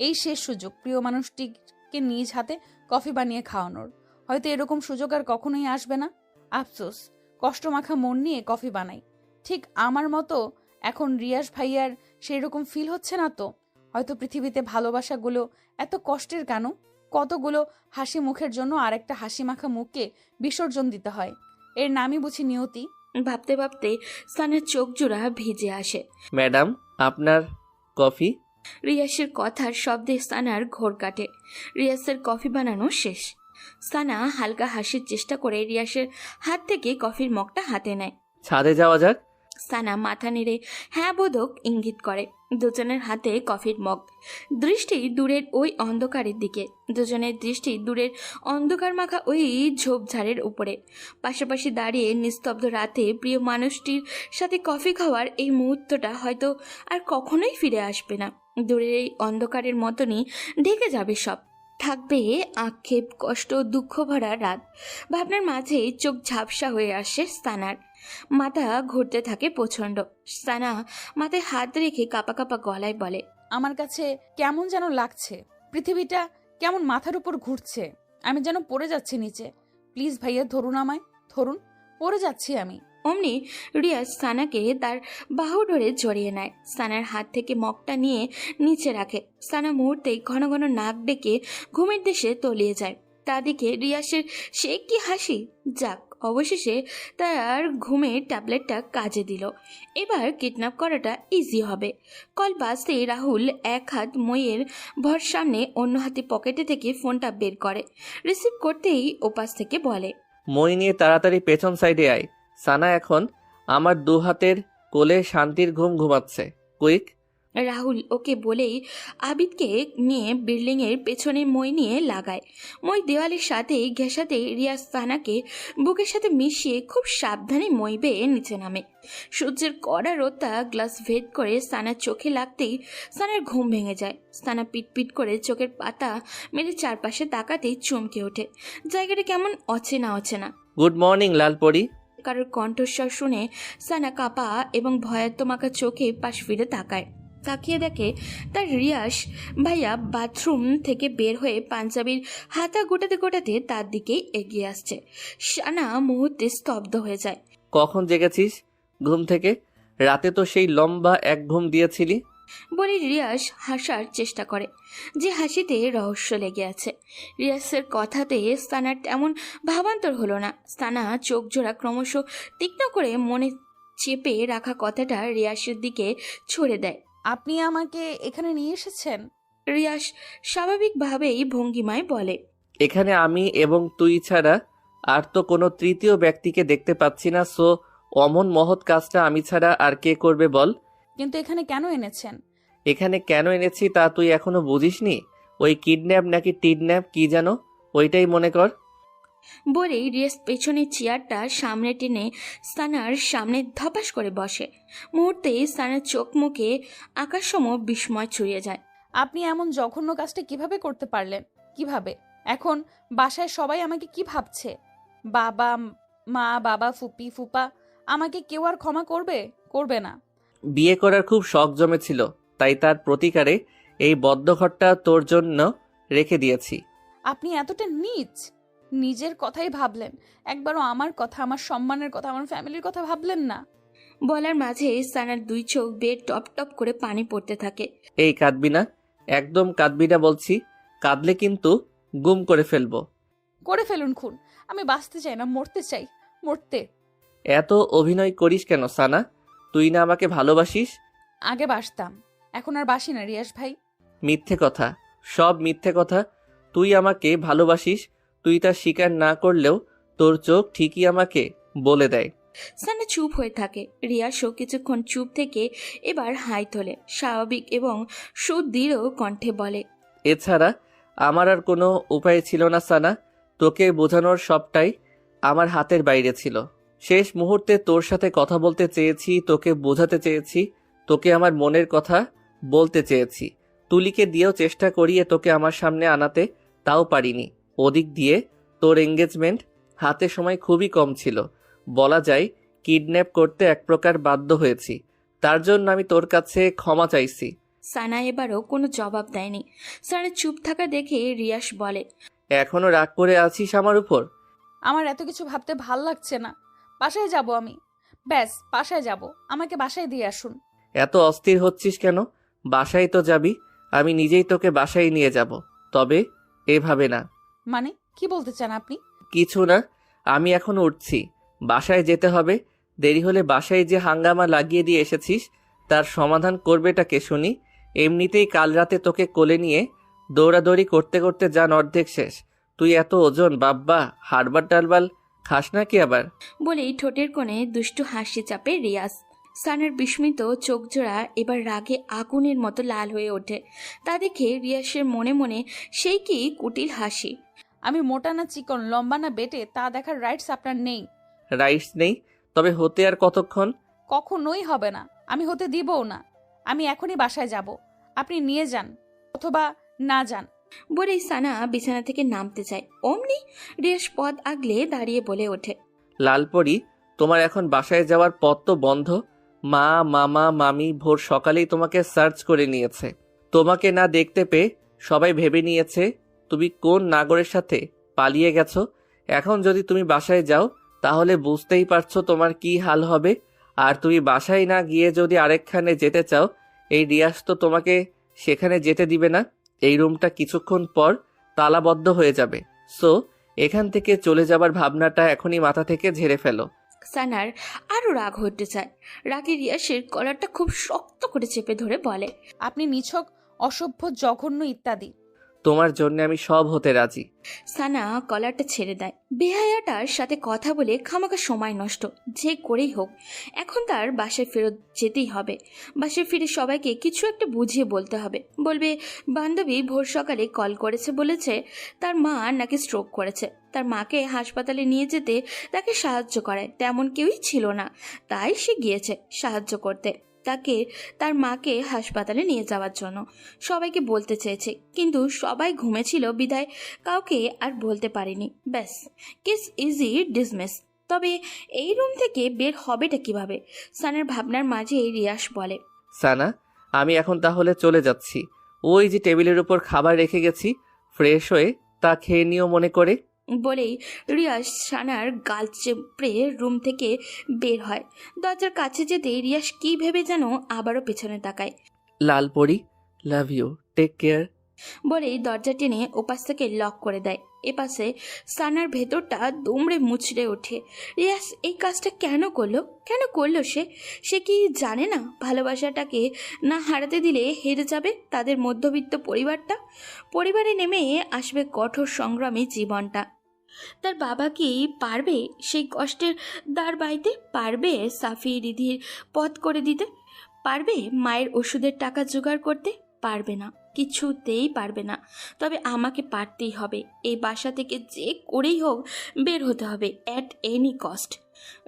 এই শেষ সুযোগ প্রিয় মানুষটিকে নিজ হাতে কফি বানিয়ে খাওয়ানোর। হয়তো এরকম সুযোগ আর কখনোই আসবে না। আফসোস, কষ্টমাখা মন নিয়ে কফি বানাই। ঠিক আমার মতো এখন রিয়াস ভাইয়ার সেই রকম ফিল হচ্ছে না তো? হয়তো পৃথিবীতে ভালোবাসাগুলো এত কষ্টের কেন? কতগুলো হাসি মুখের জন্য আরেকটা হাসি মাখা মুখকে বিসর্জন দিতে হয়। এর নামই বুঝি নিয়তি। ভাবতে ভাবতে সানার চোখ জোড়া ভিজে আসে। ম্যাডাম, আপনার কফি। রিয়াসের কথার শব্দে সানার ঘোর কাটে। রিয়াসের কফি বানানো শেষ। সানা হালকা হাসির চেষ্টা করে রিয়াসের হাত থেকে কফির মগটা হাতে নেয়। ছাদে যাওয়া যাক। সানা মাথা নেড়ে হ্যাঁ বোধক ইঙ্গিত করে। দুজনের হাতে কফির মগ, দৃষ্টি দূরের ওই অন্ধকারের দিকে। দুজনের দৃষ্টি দূরের অন্ধকার মাখা ওই ঝোপঝাড়ের উপরে। পাশাপাশি দাঁড়িয়ে নিস্তব্ধ রাতে প্রিয় মানুষটির সাথে কফি খাওয়ার এই মুহূর্তটা হয়তো আর কখনোই ফিরে আসবে না। দূরের এই অন্ধকারের মতনই ঢেকে যাবে সব। থাকবে আক্ষেপ, কষ্ট, দুঃখ ভরা রাত। ভাবনার মাঝে চোখ ঝাপসা হয়ে আসে সানার। মাথা ঘুরতে থাকে প্রচণ্ড। সানা মাথায় হাত রেখে কাঁপা কাঁপা গলায় বলে, আমার কাছে কেমন যেন লাগছে। পৃথিবীটা কেমন মাথার উপর ঘুরছে। আমি যেন পড়ে যাচ্ছি নিচে। প্লিজ ভাইয়া, ধরুন আমায়, ধরুন, পড়ে যাচ্ছি আমি। অমনি রিয়াজ সানাকে তার বাহু ধরে জড়িয়ে নেয়। সানার হাত থেকে মগটা নিয়ে নিচে রাখে। সানা মুহূর্তেই ঘন ঘন নাক ডেকে ঘুমের দেশে তলিয়ে যায়। তাদিকে রিয়াসের সে কি হাসি! যাক, অবশেষে তার ঘুমের ট্যাবলেটটা কাজে দিল। এবার কিডন্যাপ করাটা ইজি হবে। কল বাজতেই রাহুল এক হাত মইয়ের ভর সামনে, অন্য হাতে পকেটে থেকে ফোনটা বের করে। রিসিভ করতেই ওপাশ থেকে বলে, মই নিয়ে তাড়াতাড়ি পেছন সাইডে আয়। সানা এখন আমার 2 হাতের কোলে শান্তির ঘুম ঘুমাচ্ছে। কুইক। রাহুল ওকে বলেই আবিদকে নিয়ে বিল্ডিংয়ের পেছনে মই নিয়ে লাগায়। মই দেওয়ালের সাথে ঘেঁষাতে রিয়াজ সানাকে বুকের সাথে মিশিয়ে খুব সাবধানে মই বেয়ে নিচে নামে। সূর্যের কড়া রোদটা গ্লাস ভেদ করে সানার চোখে লাগতেই সানার ঘুম ভেঙে যায়। সানা পিটপিট করে চোখের পাতা মেরে চারপাশে তাকাতেই চমকে ওঠে। জায়গাটা কেমন অচেনা অচেনা। Good morning Lalpari. কারোর কণ্ঠস্বর শুনে সানা কাঁপা এবং ভয়াত্মমাকা চোখে পাশ ফিরে তাকায়। তাকিয়ে দেখে তার রিয়াস ভাইয়া বাথরুম থেকে বের হয়ে পাঞ্জাবির হাতা গোটাতে গোটাতে তার দিকেই এগিয়ে আসছে। সানা মুহূর্তে স্তব্ধ হয়ে যায়। কখন জেগেছিস ঘুম থেকে? রাতে তো সেই লম্বা এক ঘুম দিয়েছিলি। বলে রিয়াস হাসার চেষ্টা করে, যে হাসিতে রহস্য লেগে আছে। রিয়াসের কথাতে সানার তেমন ভাবান্তর হলো না। সানা চোখ জোড়া ক্রমশ তীক্ষ্ণ করে মনে চেপে রাখা কথাটা রিয়াসের দিকে ছুড়ে দেয়। আপনি আমাকে এখানে নিয়ে এসেছেন? রিয়াস স্বাভাবিকভাবেই ভঙ্গিমায় বলে, এখানে আমি এবং তুই ছাড়া আর তো কোনো তৃতীয় ব্যক্তিকে দেখতে পাচ্ছি না। সো অমন মহৎ কাজটা আমি ছাড়া আর কে করবে বল? কিন্তু এখানে কেন এনেছেন? এখানে কেন এনেছি তা তুই এখনো বুঝিসনি? ওই কিডন্যাপ নাকি টিডন্যাপ কি যেন, ওইটাই মনে কর। বলেই রিয়াস পেছনের চেয়ারটা সামনে টেনে সানার সামনে ধপাস করে বসে। মুহূর্তে সানার চোখ মুখে আকাশসম বিস্ময় ছড়িয়ে যায়। আপনি এমন জঘন্য কাজটা কিভাবে করতে পারলেন? কিভাবে? এখন বাসায় সবাই আমাকে কি ভাবছে? বাবা মা, বাবা, ফুপি, ফুপা, আমাকে কেউ আর ক্ষমা করবে? করবে না। বিয়ে করার খুব শখ জমেছিল, তাই তার প্রতিকারে এই বদ্ধঘরটা তোর জন্য রেখে দিয়েছি। আপনি এতটা নীচ! নিজের কথাই ভাবলেন, একবারও আমার কথা, আমার সম্মানের কথা, আমার ফ্যামিলির কথা ভাবলেন না। বলার মাঝে সানার 2 চোখ বেয়ে টপ টপ করে পানি পড়তে থাকে। এই কাঁদবি না, একদম কাঁদবি না বলছি। কাঁদলে কিন্তু গুম করে ফেলবো। করে ফেলুন খুন। আমি বাঁচতে চাই না, মরতে চাই, মরতে। এত অভিনয় করিস কেন সানা? তুই না আমাকে ভালোবাসিস? আগে বাসতাম, এখন আর বাসি না রিয়াস ভাই। মিথ্যে কথা, সব মিথ্যে কথা। তুই আমাকে ভালোবাসিস, তুই তা স্বীকার না করলেও তোর চোখ ঠিকই আমাকে বলে দেয়। সানা চুপ হয়ে থাকে। রিয়াসও কিছুক্ষণ চুপ থেকে এবার হাই তোলে, স্বাভাবিক এবং সুদৃঢ় কণ্ঠে বলে, এছাড়া আমার আর কোনো উপায় ছিল না সানা। তোকে বোঝানোর সবটাই আমার হাতের বাইরে ছিল। শেষ মুহূর্তে তোর সাথে কথা বলতে চেয়েছি, তোকে বোঝাতে চেয়েছি, তোকে আমার মনের কথা বলতে চেয়েছি। তুলিকে দিয়েও চেষ্টা করিয়ে তোকে আমার সামনে আনাতে, তাও পারিনি। ওদিক দিয়ে তোর এঙ্গেজমেন্ট হাতে সময় খুবই কম ছিল। বলা যায় কিডন্যাপ করতে এক প্রকার বাধ্য হয়েছি। তার জন্য আমি তোর কাছে ক্ষমা চাইছি। সানা এবারও কোনো জবাব দেয়নি। সানা চুপ থাকা দেখে রিয়াস বলে, এখনো রাগ করে আছিস আমার উপর? আমার এত কিছু ভাবতে ভাল লাগছে না। বাসায় যাব আমি। ব্যাস, বাসায় যাব। আমাকে বাসায় দিয়ে আসুন। এত অস্থির হচ্ছিস কেন? বাসায় তো যাবি, আমি নিজেই তোকে বাসায় নিয়ে যাব। তবে এভাবে না। মানে কি বলতে চান আপনি? কিছু না, আমি এখন উঠছি, বাসায় যেতে হবে। দেরি হলে বাসায় যে হাঙ্গামা লাগিয়ে দিয়ে এসেছিস তার সমাধান করবেটা কে শুনি? এমনিতেই কাল রাতে তোকে কোলে নিয়ে দৌড়াদৌড়ি করতে করতে যান অর্ধেক শেষ। তুই এত ওজন বাব্বা, হাড়বাল টালবাল খাস না কি আবার? বলেই ঠোঁটের কোণে দুষ্টু হাসি চাপে রিয়াস। সানার বিস্মিত চোখজোড়া এবার রাগে আগুনের মতো লাল হয়ে ওঠে। তা দেখে রিয়াসের মনে মনে সেই কি কুটিল হাসি। আমি মোটা না চিকন, লম্বা না বেটে, তা দেখার রাইটস আপনার নেই। রাইটস নেই? তবে হতে আর কতক্ষণ? কখনোই হবে না। আমি হতে দিবও না। আমি এখনই বাসায় যাব। আপনি নিয়ে যান অথবা না যান। বলেই সানা বিছানা থেকে নামতে চায়। অমনি রিয়াস পথ আগলে দাঁড়িয়ে বলে ওঠে, লালপরি, তোমার এখন বাসায় যাওয়ার পথ তো বন্ধ। মা, মামা, মামি ভোর সকালেই তোমাকে সার্চ করে নিয়েছে। তোমাকে না দেখতে পেয়ে সবাই ভেবে নিয়েছে তুমি কোন নাগরের সাথে পালিয়ে গেছো। এখন যদি তুমি বাসায় যাও তাহলে বুঝতেই পারছো তোমার কি হাল হবে। আর তুমি বাসায় না গিয়ে যদি আরেকখানে যেতে চাও, এই রিয়াজ তো তোমাকে সেখানে যেতে দিবে না। এই রুমটা কিছুক্ষণ পর তালাবদ্ধ হয়ে যাবে। সো এখান থেকে চলে যাবার ভাবনাটা এখনই মাথা থেকে ঝেড়ে ফেলো। সানার আরো রাগ হতে চায়। রাগে রিয়াসের কলারটা খুব শক্ত করে চেপে ধরে বলে, আপনি নিছক, অসভ্য, জঘন্য ইত্যাদি। তোমার জন্য আমি সব হতে রাজি। সানা কলারটা ছেড়ে দেয়। বেহায়াটার সাথে কথা বলে খামাখা সময় নষ্ট যে করেই হোক এখন তার বাসায় ফেরত যেতেই হবে। বাসায় ফিরে সবাইকে কিছু একটা বুঝিয়ে বলতে হবে। বলবে বান্ধবী ভোর সকালে কল করেছে, বলেছে তার মা নাকি স্ট্রোক করেছে। তার মাকে হাসপাতালে নিয়ে যেতে তাকে সাহায্য করায় তেমন কেউই ছিল না, তাই সে গিয়েছে সাহায্য করতে। তাকে তার মাকে হাসপাতালে নিয়ে যাওয়ার জন্য সবাইকে বলতে চেয়েছে, কিন্তু সবাই ঘুমেছিল বিধায় কাউকে আর বলতে পারেনি। ব্যাস, কেস ইজি ডিসমিস। তবে এই রুম থেকে বের হবেটা কিভাবে? সানার ভাবনার মাঝে রিয়াস বলে, সানা, আমি এখন তাহলে চলে যাচ্ছি। ওই যে টেবিলের উপর খাবার রেখে গেছি, ফ্রেশ হয়ে তা খেয়ে নিও মনে করে। বলেই রিয়াস সানার গাল চেপড়ে রুম থেকে বের হয়। দরজার কাছে যেতে রিয়াস কি ভেবে যেন আবারও পেছনে তাকায়। লালপরি, লাভ ইউ, টেক কেয়ার বলেই দরজা টেনে ওপাশ থেকে লক করে দেয়। এপাশে সানার ভেতরটা দুমড়ে মুচড়ে ওঠে। রিয়াস এই কাজটা কেন করলো সে কি জানে না ভালোবাসাটাকে না হারাতে দিলে হেরে যাবে তাদের মধ্যবিত্ত পরিবারে নেমে আসবে কঠোর সংগ্রামী জীবনটা। তার বাবা কি পারবে সেই কষ্টের দাঁড় বাইতে? পারবে সাফি রিধির পথ করে দিতে? পারবে মায়ের ওষুধের টাকা জোগাড় করতে? পারবে না, কিছুতেই পারবে না। তবে আমাকে পারতেই হবে। এই বাসা থেকে যে করেই হোক বের হতে হবে, অ্যাট এনি কস্ট।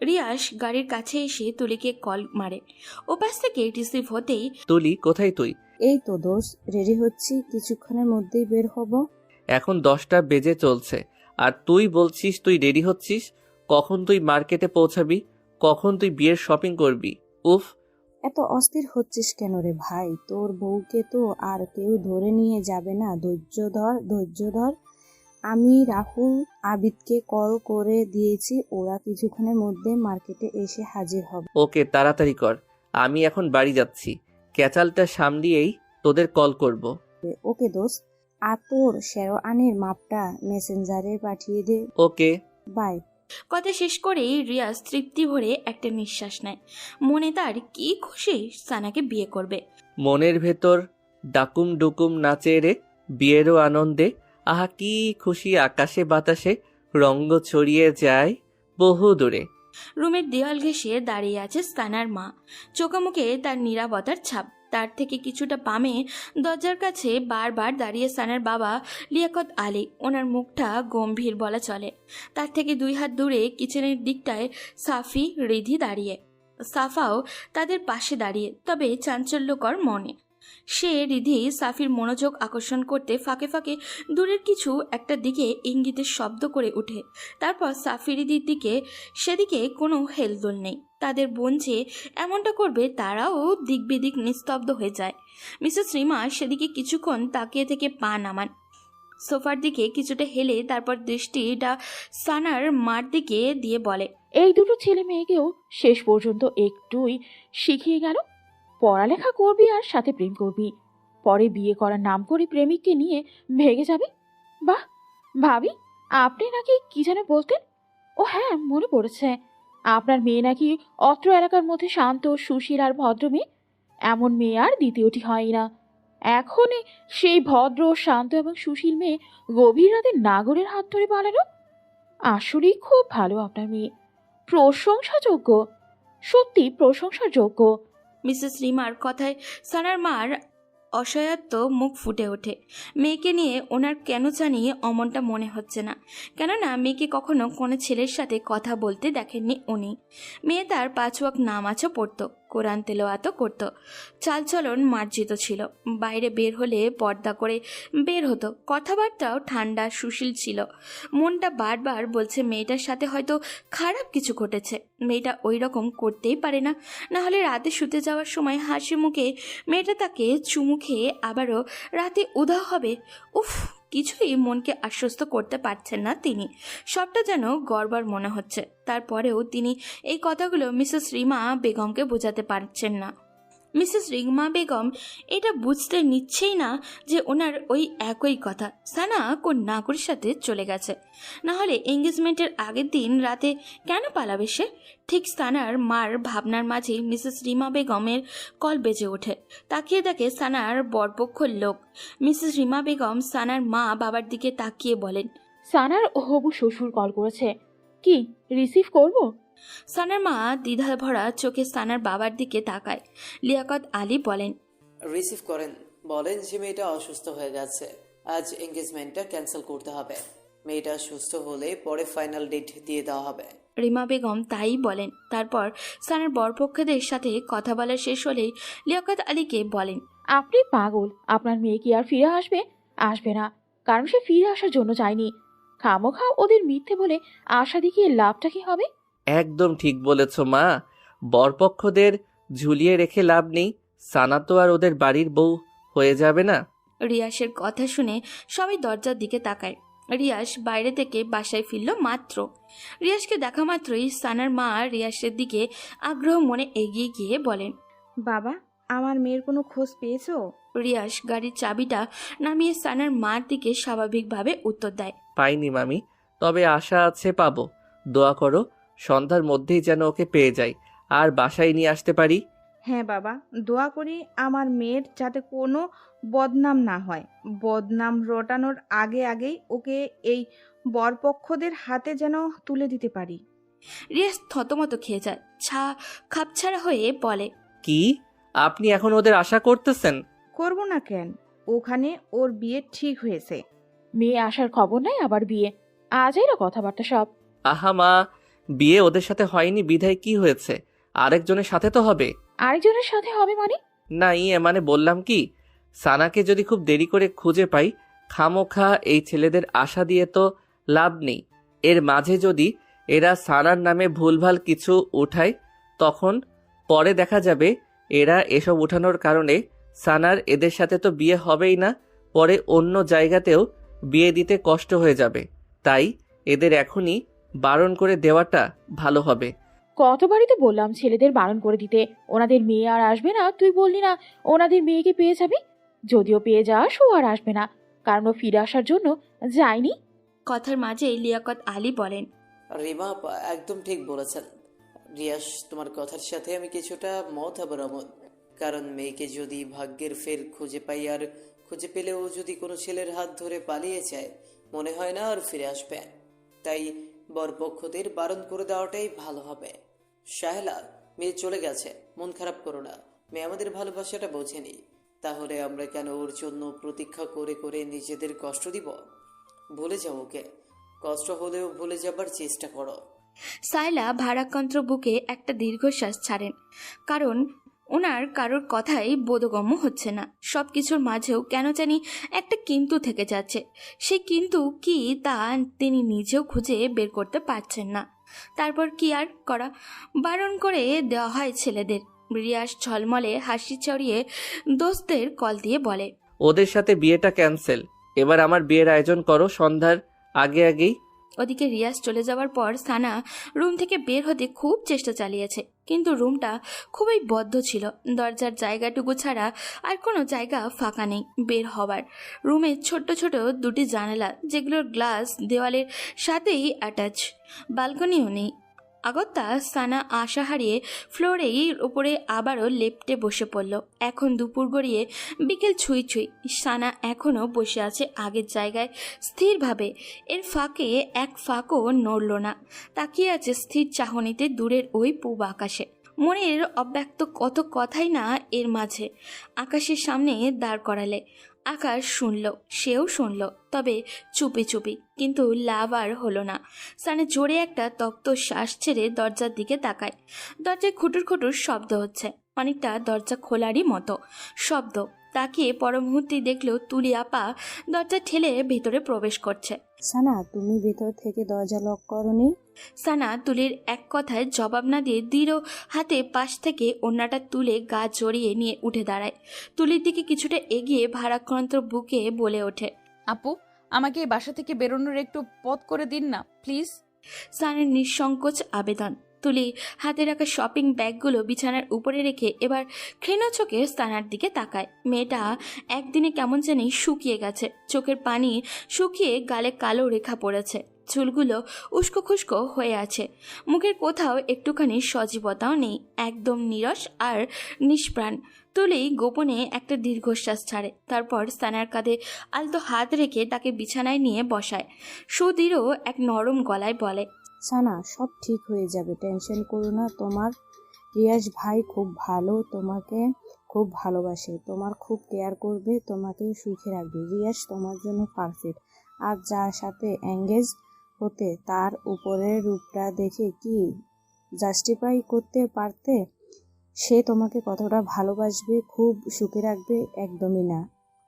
রিয়াস গাড়ির কাছে এসে তুলিকে কল মারে। ওপাশ থেকে রিসিভ হতেই, তুলি, কোথায় তুই? এই তো দোষ, রেডি হচ্ছি, কিছুক্ষণের মধ্যেই বের হব। এখন 10টা বেজে চলছে আর তুই বলছিস তুই রেডি হচ্ছিস? কখন তুই মার্কেটে পৌঁছাবি? কখন তুই বিয়ের শপিং করবি? উফ, এত অস্থির হচ্ছিস কেন রে ভাই? তোর বউকে তো আর কেউ ধরে নিয়ে যাবে না। ধৈর্য ধর। আমি রাহুল আবিদকে কল করে দিয়েছি, ওরা কিছুক্ষণের মধ্যে মার্কেটে এসে হাজির হবে। ওকে, তাড়াতাড়ি কর, আমি এখন বাড়ি যাচ্ছি। ক্যাচালটা সামলিয়েই তোদের কল করব। ওকে দোস্ত, আর তোর শেরওয়ানির মাপটা মেসেঞ্জারে পাঠিয়ে দে। ওকে, বাই। কথা শেষ করেই রিয়াজ তৃপ্তি ভরে একটা নিঃশ্বাস নেয়। মনে তার কি খুশি সানাকে বিয়ে করবে। মনের ভেতর ডাকুম ডুকুম নাচে রে, বিয়েরও আনন্দে আহা কি খুশি, আকাশে বাতাসে রঙ্গ ছড়িয়ে যায় বহু দূরে। রুমের দেওয়াল ঘেঁষে দাঁড়িয়ে আছে সানার মা, চোখামুখে তার নীরবতার ছাপ। তার থেকে কিছুটা বামে দরজার কাছে বারবার দাঁড়িয়ে সানার বাবা লিয়াকত আলী। ওনার মুখটা গম্ভীর বলা চলে। তার থেকে 2 হাত দূরে কিচেনের দিকটায় সাফি, রিধি দাঁড়িয়ে। সাফাও তাদের পাশে দাঁড়িয়ে, তবে চাঞ্চল্যকর মনে। সে রিধি সাফির মনোযোগ আকর্ষণ করতে ফাঁকে ফাঁকে দূরের কিছু একটা দিকে ইঙ্গিতের শব্দ করে ওঠে। তারপর সাফি রিধির দিকে, সেদিকে কোনো হেলদোল নেই। তাদের বোন যে এমনটা করবে তারাও দিক বিদিক নিস্তব্ধ হয়ে যায়। মিসেস রিমা সেদিকে কিছুক্ষণ তাকিয়ে থেকে পা নামান, সোফার দিকে কিছুটা হেলে তারপর দৃষ্টিটা সানার মার দিকে দিয়ে বলে, এই দুটো ছেলে মেয়েকেও শেষ পর্যন্ত একটুই শিখিয়ে গেল। পড়ালেখা করবি আর সাথে প্রেম করবি, পরে বিয়ে করার নাম করে প্রেমিককে নিয়ে ভেগে যাবে। বাহ ভাবি, আপনি নাকি কি যেন বলতেন? ও হ্যাঁ, মনে পড়েছে, আপনার মেয়ে নাকি অত্র এলাকার মধ্যে শান্ত, সুশীল আর ভদ্র মেয়ে। এমন মেয়ে আর দ্বিতীয়টি হয় না। এখনই সেই ভদ্র, শান্ত এবং সুশীল মেয়ে গভীর রাতে নাগরের হাত ধরে পালালো। আসলেই খুব ভালো আপনার মেয়ে, প্রশংসাযোগ্য, সত্যি প্রশংসার যোগ্য। মিসেস রিমার কথায় সানার মার অসহায়ত্ব মুখ ফুটে ওঠে। মেয়েকে নিয়ে ওনার কেন জানি অমনটা মনে হচ্ছে না, কেননা মেয়েকে কখনো কোনো ছেলের সাথে কথা বলতে দেখেননি উনি। মেয়ে তার 5 ওয়াক্ত নামাজও পড়তো, কোরআন তেলাওয়াতও করতো, চালচলন মার্জিত ছিল। বাইরে বের হলে পর্দা করে বের হতো, কথাবার্তাও ঠান্ডা সুশীল ছিল। মনটা বারবার বলছে মেয়েটার সাথে হয়তো খারাপ কিছু ঘটেছে। মেয়েটা ওই রকম করতেই পারে না, না হলে রাতে শুতে যাওয়ার সময় হাসি মুখে মেয়েটা তাকে চুমু খেয়ে আবারও রাতে উধাও হবে। উফ, কিছুই মনকে আশ্বস্ত করতে পারছেন না তিনি। সবটা যেন গড়বড় মনে হচ্ছে। তারপরেও তিনি এই কথাগুলো মিসেস রিমা বেগমকে বোঝাতে পারছেন না। মিসেস রিমা বেগম এটা বুঝতে নিচ্ছেই না যে ওনার ওই একই কথা সানা কোন নাগরের সাথে চলে গেছে। না হলে এঙ্গেজমেন্টের আগের দিন রাতে কেন পালাবে সে? ঠিক সানার মার ভাবনার মাঝেই মিসেস রিমা বেগমের কল বেজে ওঠে। তাকিয়ে দেখে সানার বরপক্ষর লোক। মিসেস রিমা বেগম সানার মা বাবার দিকে তাকিয়ে বলেন, সানার হবু শ্বশুর কল করেছে, কি রিসিভ করব? সানার মা দ্বিধা ভরা চোখে সানার বাবার দিকে তাকায়। লিয়াকত আলী বলেন, রিসিভ করেন, বলেন যে মেয়েটা অসুস্থ হয়ে গেছে, আজ এঙ্গেজমেন্টটা ক্যান্সেল করতে হবে। মেয়েটা সুস্থ হলে পরে ফাইনাল ডেট দিয়ে দেওয়া হবে। রিমা বেগম তাই বলেন। তারপর সানার বরপক্ষদের সাথে কথা বলা শেষ হলেই লিয়াকত আলীকে বলেন, আপনি পাগল, আপনার মেয়ে কি আর ফিরে আসবে? আসবে না, কারণ সে ফিরে আসার জন্য চায়নি। খামোখা ওদের মিথ্যে বলে আশা দেখিয়ে লাভটা কি হবে? একদম ঠিক বলেছ মা, বরপক্ষদের ঝুলিয়ে রেখে লাভ নেই। সানা তো আর ওদের বাড়ির বউ হয়ে যাবে না। রিয়াসের কথা শুনে সবাই দরজার দিকে তাকায়। রিয়াস বাইরে থেকে বাসায় ফিরল মাত্র। রিয়াসকে দেখা মাত্রই সানার মা রিয়াসের দিকে আগ্রহ মনে এগিয়ে গিয়ে বলেন, বাবা, আমার মেয়ের কোনো খোঁজ পেয়েছো? রিয়াস গাড়ির চাবিটা নামিয়ে সানার মার দিকে স্বাভাবিকভাবে উত্তর দেয়, পাইনি মামি, তবে আশা আছে পাবো। দোয়া করো সন্ধ্যার মধ্যেই যেন ওকে পেয়ে যাই আর বাসায় নিয়ে আসতে পারি। হ্যাঁ বাবা, দোয়া করি আমার মেয়ের যাতে কোনো বদনাম না হয়। বদনাম রটানোর আগেই ওকে এই বরপক্ষদের হাতে যেন তুলে দিতে পারি। রিয়াস থতমত খেয়ে যায়, খাপছাড়া হয়ে বলে, কি আপনি এখন ওদের আশা করতেছেন? করব না কেন, ওখানে ওর বিয়ে ঠিক হয়েছে। মেয়ে আসার খবর নাই, আবার বিয়ে? আজই না কথাবার্তা সব। আহা মা, বিয়ে ওদের সাথে হয়নি বিধায় কি হয়েছে? আরেকজনের সাথে তো হবে। আরেকজনের সাথে হবে মানে? না মানে বললাম কি, সানাকে যদি খুব দেরি করে খুঁজে পাই, খামোখা এই ছেলেদের আশা দিয়ে তো লাভ নেই। এর মাঝে যদি এরা সানার নামে ভুলভাল কিছু উঠায়, তখন পরে দেখা যাবে এরা এসব উঠানোর কারণে সানার এদের সাথে তো বিয়ে হবেই না, পরে অন্য জায়গাতেও বিয়ে দিতে কষ্ট হয়ে যাবে। তাই এদের এখনই বারণ করে দেওয়াটা ভালো হবে। কতবারই তো বললাম ছেলেদের বারণ করে দিতে, ওনাদের মেয়ে আর আসবে না। তুই বললি না ওনাদের মেয়েকে পেয়ে যাবি? যদিও পেয়ে যাস, ও আর আসবে না, কারণ ও ফিরে আসার জন্য যায়নি। কথার মাঝে লিয়াকত আলী বলেন, রিমা একদম ঠিক বলেছেন। রিয়াস, তোমার কথার সাথে আমি কিছুটা মত আবার অমত। কারণ মেয়েকে যদি ভাগ্যের ফের খুঁজে পাই, আর খুঁজে পেলেও যদি কোনো ছেলের হাত ধরে পালিয়ে যায়, মনে হয় না আর ফিরে আসবে। তাই বরপক্ষদের বারণ করে দেওয়াটাই ভালো হবে। শাহেলা, মেয়ে চলে গেছে, মন খারাপ করো না। মেয়ে আমাদের ভালোবাসাটা বোঝেনি, তাহলে আমরা কেন ওর জন্য প্রতীক্ষা করে করে নিজেদের কষ্ট দিব? ভুলে যাও ওকে, কষ্ট হলেও ভুলে যাবার চেষ্টা করো। সাইলা ভারাক্রান্ত বুকে একটা দীর্ঘশ্বাস ছাড়েন, কারণ ওনার কারোর কথাই বোধগম্য হচ্ছে না। সব কিছুর মাঝেও কেন জানি একটা কিন্তু থেকে যাচ্ছে। সে কিন্তু কি তা তিনি নিজেও খুঁজে বের করতে পারছেন না। তারপর কি আর করা, বারণ করে দেওয়া হয় ছেলেদের। রিয়াস ঝলমলে হাসি ছড়িয়ে দোস্তের কল দিয়ে বলে, ওদের সাথে বিয়েটা ক্যান্সেল। এবার আমার বিয়ের আয়োজন করো সন্ধ্যার আগেই। ওদিকে রিয়াজ চলে যাওয়ার পর সানা রুম থেকে বের হতে খুব চেষ্টা চালিয়েছে, কিন্তু রুমটা খুবই বদ্ধ ছিল। দরজার জায়গাটুকু ছাড়া আর কোনো জায়গা ফাঁকা নেই বের হওয়ার। রুমে ছোট্ট ছোট দুটি জানালা, যেগুলোর গ্লাস দেওয়ালের সাথেই অ্যাটাচ। বালকনিও নেই। আগত্যা সানা আশা হারিয়ে ফ্লোরেই উপরে আবারও লেপ্টে বসে পড়ল। এখন দুপুর গড়িয়ে বিকেল ছুঁই ছুঁই। সানা এখনও বসে আছে আগের জায়গায় স্থিরভাবে। এর ফাঁকে এক ফাঁকও নড়ল না, তাকিয়ে আছে স্থির চাহনিতে দূরের ওই পূব আকাশে। মনের অব্যক্ত কত কথাই না এর মাঝে। আকাশের সামনে দাঁড় করালে আকাশ শুনল, সেও শুনল, তবে চুপি চুপি। কিন্তু লাভ আর হলো না। সানে জোরে একটা তপ্ত শ্বাস ছেড়ে দরজার দিকে তাকায়। দরজায় খুটুর খুটুর শব্দ হচ্ছে, অনেকটা দরজা খোলারই মতো শব্দ। তাকিয়ে পর মুহূর্তেই দেখলো তুলি আপা দরজা ঠেলে ভেতরে প্রবেশ করছে। সানা, তুমি ভেতর থেকে দরজা লক করনি? সানা তুলির এক কথায় জবাব না দিয়ে দৃঢ় হাতে পাশ থেকে ওড়নাটা তুলে গা জড়িয়ে নিয়ে উঠে দাঁড়ায়। তুলির দিকে কিছুটা এগিয়ে ভারাক্রান্ত বুকে বলে ওঠে, আপু, আমাকে এই বাসা থেকে বেরোনোর একটু পথ করে দিন না প্লিজ। সানের নিঃসংকোচ আবেদন। তুলি হাতে রাখা শপিং ব্যাগগুলো বিছানার উপরে রেখে এবার ক্ষীণ চোখে সানার দিকে তাকায়। মেয়েটা একদিনে কেমন জানি শুকিয়ে গেছে। চোখের পানি শুকিয়ে গালে কালো রেখা পড়েছে, চুলগুলো উস্কো খুস্কো হয়ে আছে। মুখের কোথাও একটুখানি সজীবতাও নেই, একদম নীরস আর নিষ্প্রাণ। তুলি গোপনে একটা দীর্ঘশ্বাস ছাড়ে, তারপর সানার কাঁধে আলতো হাত রেখে তাকে বিছানায় নিয়ে বসায়। সুদৃঢ় এক নরম গলায় বলে, সানা, সব ঠিক হয়ে যাবে, টেনশন করো না। তোমার রিয়াজ ভাই খুব ভালো, তোমাকে খুব ভালোবাসে, তোমার খুব কেয়ার করবে, তোমাকে সুখে রাখবে। রিয়াজ তোমার জন্য পারফেক্ট। আর যার সাথে এঙ্গেজ হতে তার উপরের রূপটা দেখে কি জাস্টিফাই করতে পারতে সে তোমাকে কতটা ভালোবাসবে, খুব সুখে রাখবে? একদমই না।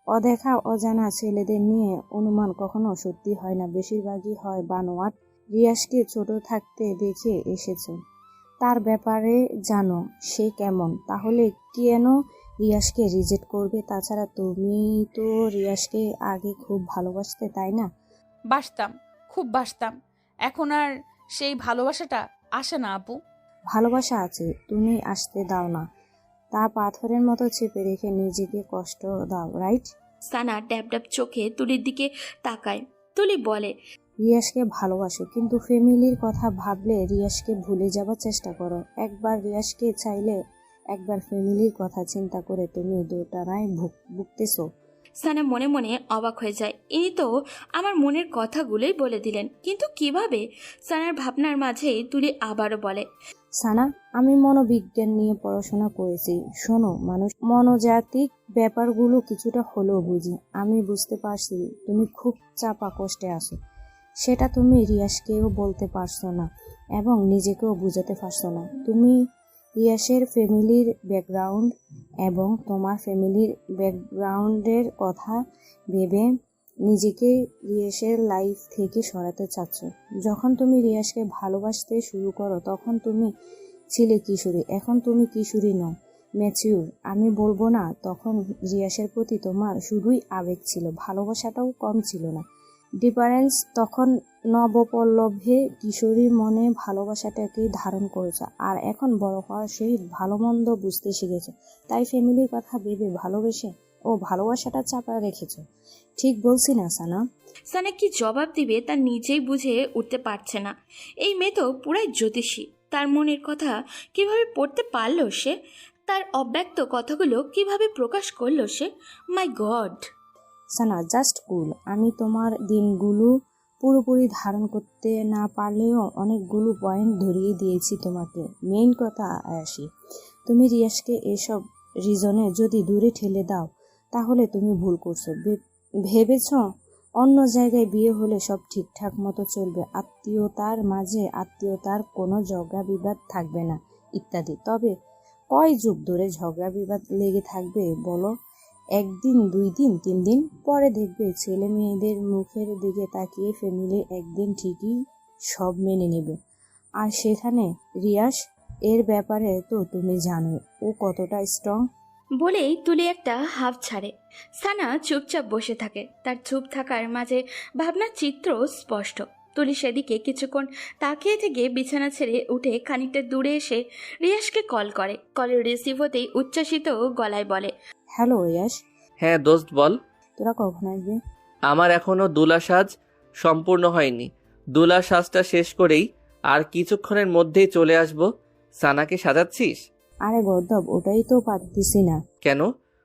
অদেখা অজানা ছেলেদের নিয়ে অনুমান কখনো সত্যি হয় না, বেশিরভাগই হয় বানোয়াট। রিয়াজকে ছোট থাকতে দেখে এসেছো, তার ব্যাপারে জানো সে কেমন, তাহলে কেন রিয়াজকে রিজেক্ট করবে? তাছাড়া তুমি তো রিয়াজকে আগে খুব ভালোবাসতে, তাই না? বাসতাম, খুব বাসতাম। এখন আর সেই ভালোবাসাটা আসে না আপু। ভালোবাসা আছে, তুমি আসতে দাও না। তা পাথরের মতো চেপে রেখে নিজেকে কষ্ট দাও, রাইট? সানা ড্যাব ড্যাব চোখে তুলির দিকে তাকায়। তুলি বলে, রিয়াজকে ভালোবাসো, কিন্তু ফ্যামিলির কথা ভাবলে রিয়াজকে ভুলে যাবার চেষ্টা করো। একবার রিয়াজকে চাইলে, একবার ফ্যামিলির কথা চিন্তা করে তুমি দুটানায় ভুগতেছো। সানা মনে মনে অবাক হয়ে যায়। ইনি তো আমার মনের কথাগুলোই বলে দিলেন, কিন্তু কিভাবে? সানার ভাবনার মাঝেই তুলি আবারও বলে, সানা, আমি মনোবিজ্ঞান নিয়ে পড়াশোনা করেছি। শোনো, মানুষ মনোজাতিক ব্যাপারগুলো কিছুটা হলেও বুঝি। আমি বুঝতে পারছি তুমি খুব চাপা কষ্টে আছো। সেটা তুমি রিয়াজকেও বলতে পারছো না এবং নিজেকেও বুঝাতে পারছো না। তুমি রিয়াজের ফ্যামিলির ব্যাকগ্রাউন্ড এবং তোমার ফ্যামিলির ব্যাকগ্রাউন্ডের কথা ভেবে নিজেকে রিয়াজের লাইফ থেকে সরাতে চাচ্ছ। যখন তুমি রিয়াজকে ভালোবাসতে শুরু করো তখন তুমি ছিলে কিশোরী, এখন তুমি কিশোরী নও, ম্যাচিউর। আমি বলবো না তখন রিয়াজের প্রতি তোমার শুধুই আবেগ ছিল, ভালোবাসাটাও কম ছিল না। ডিফারেন্স তখন নবপল্লভে কিশোরীর মনে ভালোবাসাটাকে ধারণ করেছে, আর এখন বড় হওয়ার সহিত ভালো মন্দ বুঝতে শিখেছে। তাই ফ্যামিলির কথা ভেবে ভালোবেসে ও ভালোবাসাটা চাপা রেখেছ। ঠিক বলছি না সানা? সানা কি জবাব দিবে তা নিজেই বুঝে উঠতে পারছে না। এই মেয়ে তো পুরাই জ্যোতিষী। তার মনের কথা কিভাবে পড়তে পারলো সে? তার অব্যক্ত কথাগুলো কিভাবে প্রকাশ করলো সে? মাই গড! সানা জাস্ট কুল। আমি তোমার দিনগুলো পুরোপুরি ধারণ করতে না পারলেও অনেকগুলো পয়েন্ট ধরিয়ে দিয়েছি তোমাকে। মেইন কথা আসি, তুমি রিয়াজকে এসব রিজনে যদি দূরে ঠেলে দাও তাহলে তুমি ভুল করছো। ভেবেছ অন্য জায়গায় বিয়ে হলে সব ঠিকঠাক মতো চলবে, আত্মীয়তার মাঝে আত্মীয়তার কোনো ঝগড়া বিবাদ থাকবে না ইত্যাদি। তবে কয় যুগ ধরে ঝগড়া বিবাদ লেগে থাকবে বলো? একদিন, 2 দিন, 3 দিন পরে দেখবে ছেলে মেয়েদের মুখের দিকে তাকিয়ে ফ্যামিলি একদিন ঠিকই সব মেনে নেবে। আর সেখানে রিয়াজ এর ব্যাপারে তো তুমি জানো ও কতটা স্ট্রং। বলেই তুলি একটা হাফ ছাড়ে। সানা চুপচাপ বসে থাকে। তার চুপ থাকার মাঝে ভাবনার চিত্র স্পষ্ট। তুলি সেদিকে কিছুক্ষণ তাকিয়ে থেকে বিছানা ছেড়ে উঠে খানিকটা দূরে এসে রিয়াজকে কল করে। কলের রিসিভ হতেই উচ্ছ্বাসিত গলায় বলে, হ্যালো রিয়াজ। হ্যাঁ দোস্ত বল। তোরা কখন আসবে? আমার এখনো দুলা সাজ সম্পূর্ণ হয়নি। দুলা সাজটা শেষ করেই আর কিছুক্ষণের মধ্যেই চলে আসব। সানাকে সাজাচ্ছিস? আরে গর্দব, ওটাই তো পারতেছি না। কেন?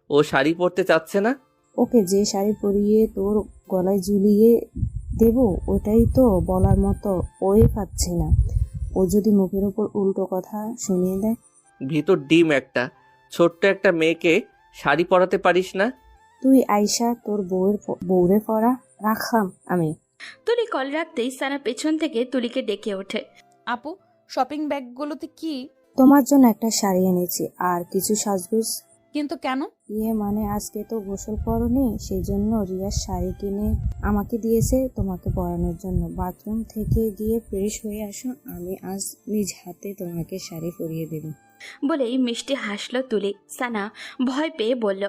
ও শাড়ি পরতে চাচ্ছে না? ওকে যে শাড়ি পরিয়ে তোর গলায় ঝুলিয়ে দেব ওটাই তো বলার মতো ওই পাচ্ছে না। ও যদি মুখের উপর উল্টো কথা শুনিয়ে দেয়। ভিতর ডিম একটা ছোট্ট একটা মেয়েকে শাড়ি পরাতে পারিস না? তুই আইসা তোর বউরে পরা রাখাম আমি। তুলি কল রাখতেই সানা পেছন থেকে তুলিকে ডেকে ওঠে। আপু, শপিং ব্যাগগুলোতে কি? তোমার জন্য একটা শাড়ি এনেছি আর কিছু সাজগোজ। কিন্তু কেন? মানে আজকে তো গোসল করনি, সেই জন্য রিয়ার শাড়ি কিনে আমাকে দিয়েছে তোমাকে পরানোর জন্য। বাথরুম থেকে গিয়ে ফ্রেশ হয়ে আসো, আমি আজ নিজ হাতে তোমাকে শাড়ি পরিয়ে দেব। বলেই মিষ্টি হাসলো তুলি। সানা ভয় পেয়ে বলল,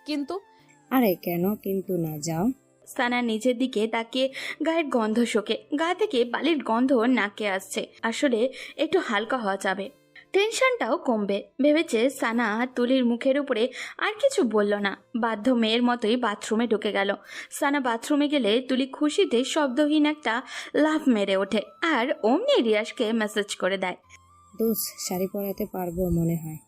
কিন্তু? আরে কেন কিন্তু না, যাও। সানা নিজের দিকে তাকিয়ে গায়ের গন্ধ শোকে। গা থেকে বালির গন্ধ নাকে আসছে। আসলে একটু হালকা হওয়া যাবে, টেনশনটাও কমবে ভেবেছে সানা। তুলির মুখের উপরে আর কিছু বলল না, বাধ্য মেয়ের মতোই বাথরুমে ঢুকে গেল। সানা বাথরুমে গেলে তুলি খুশিতে শব্দহীন একটা লাফ মেরে ওঠে আর অমনি রিয়াজকে মেসেজ করে দেয়, দোস্ত শাড়ি পরাতে পারবো মনে হয়।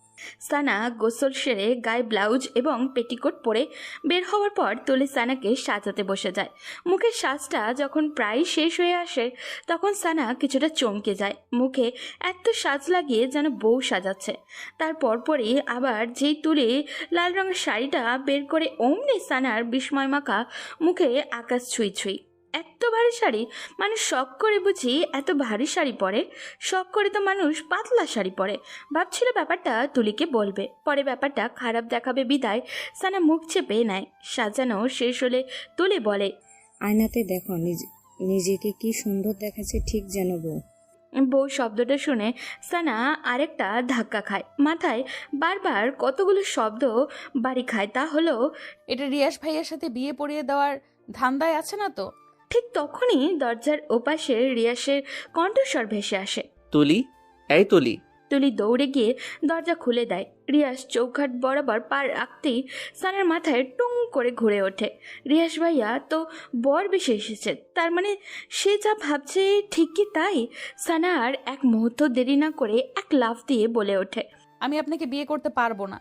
সানা গোসল সেরে গায়ে ব্লাউজ এবং পেটিকোট পরে বের হওয়ার পর তুলি সানাকে সাজাতে বসে যায়। মুখের সাজটা যখন প্রায় শেষ হয়ে আসে তখন সানা কিছুটা চমকে যায়। মুখে এত সাজ লাগিয়ে যেন বউ সাজাচ্ছে। তার পরপরই আবার যেই তুলি লাল রঙের শাড়িটা বের করে অমনি সানার বিস্ময় মাখা মুখে আকাশ ছুঁই ছুঁই। এত ভারী শাড়ি মানুষ শখ করে বুঝি এত ভারী শাড়ি পরে? শখ করে তো মানুষ পাতলা শাড়ি পরে। ভাবছিল ব্যাপারটা তুলিকে বলবে, পরে ব্যাপারটা খারাপ দেখাবে বিদায় সানা মুখ চেপে নেয়। সাজানো শেষ হলে তুলি বলে, আয়নাতে দেখো নিজেকে কি সুন্দর দেখাচ্ছে, ঠিক যেন বউ। বউ শব্দটা শুনে সানা আরেকটা ধাক্কা খায়। মাথায় বারবার কতগুলো শব্দ বাড়ি খায়। তা হলো, এটা রিয়াজ ভাইয়ের সাথে বিয়ে পড়িয়ে দেওয়ার ধান্দায় আছে না তো? ঠিক তখনই দরজার ওপাশে রিয়াসের কণ্ঠস্বর ভেসে আসে, তুলি, এই তুলি। তুলি দৌড়ে গিয়ে দরজা খুলে দেয়। রিয়াস চৌখাট বরাবর পার রাখতেই সানার মাথায় টুং করে ঘুরে ওঠে। রিয়াস ভাইয়া তো বর বেশি এসেছে, তার মানে সে যা ভাবছে ঠিক কি তাই? সানা আর এক মুহূর্ত দেরি না করে এক লাফ দিয়ে বলে ওঠে, আমি আপনাকে বিয়ে করতে পারবো না।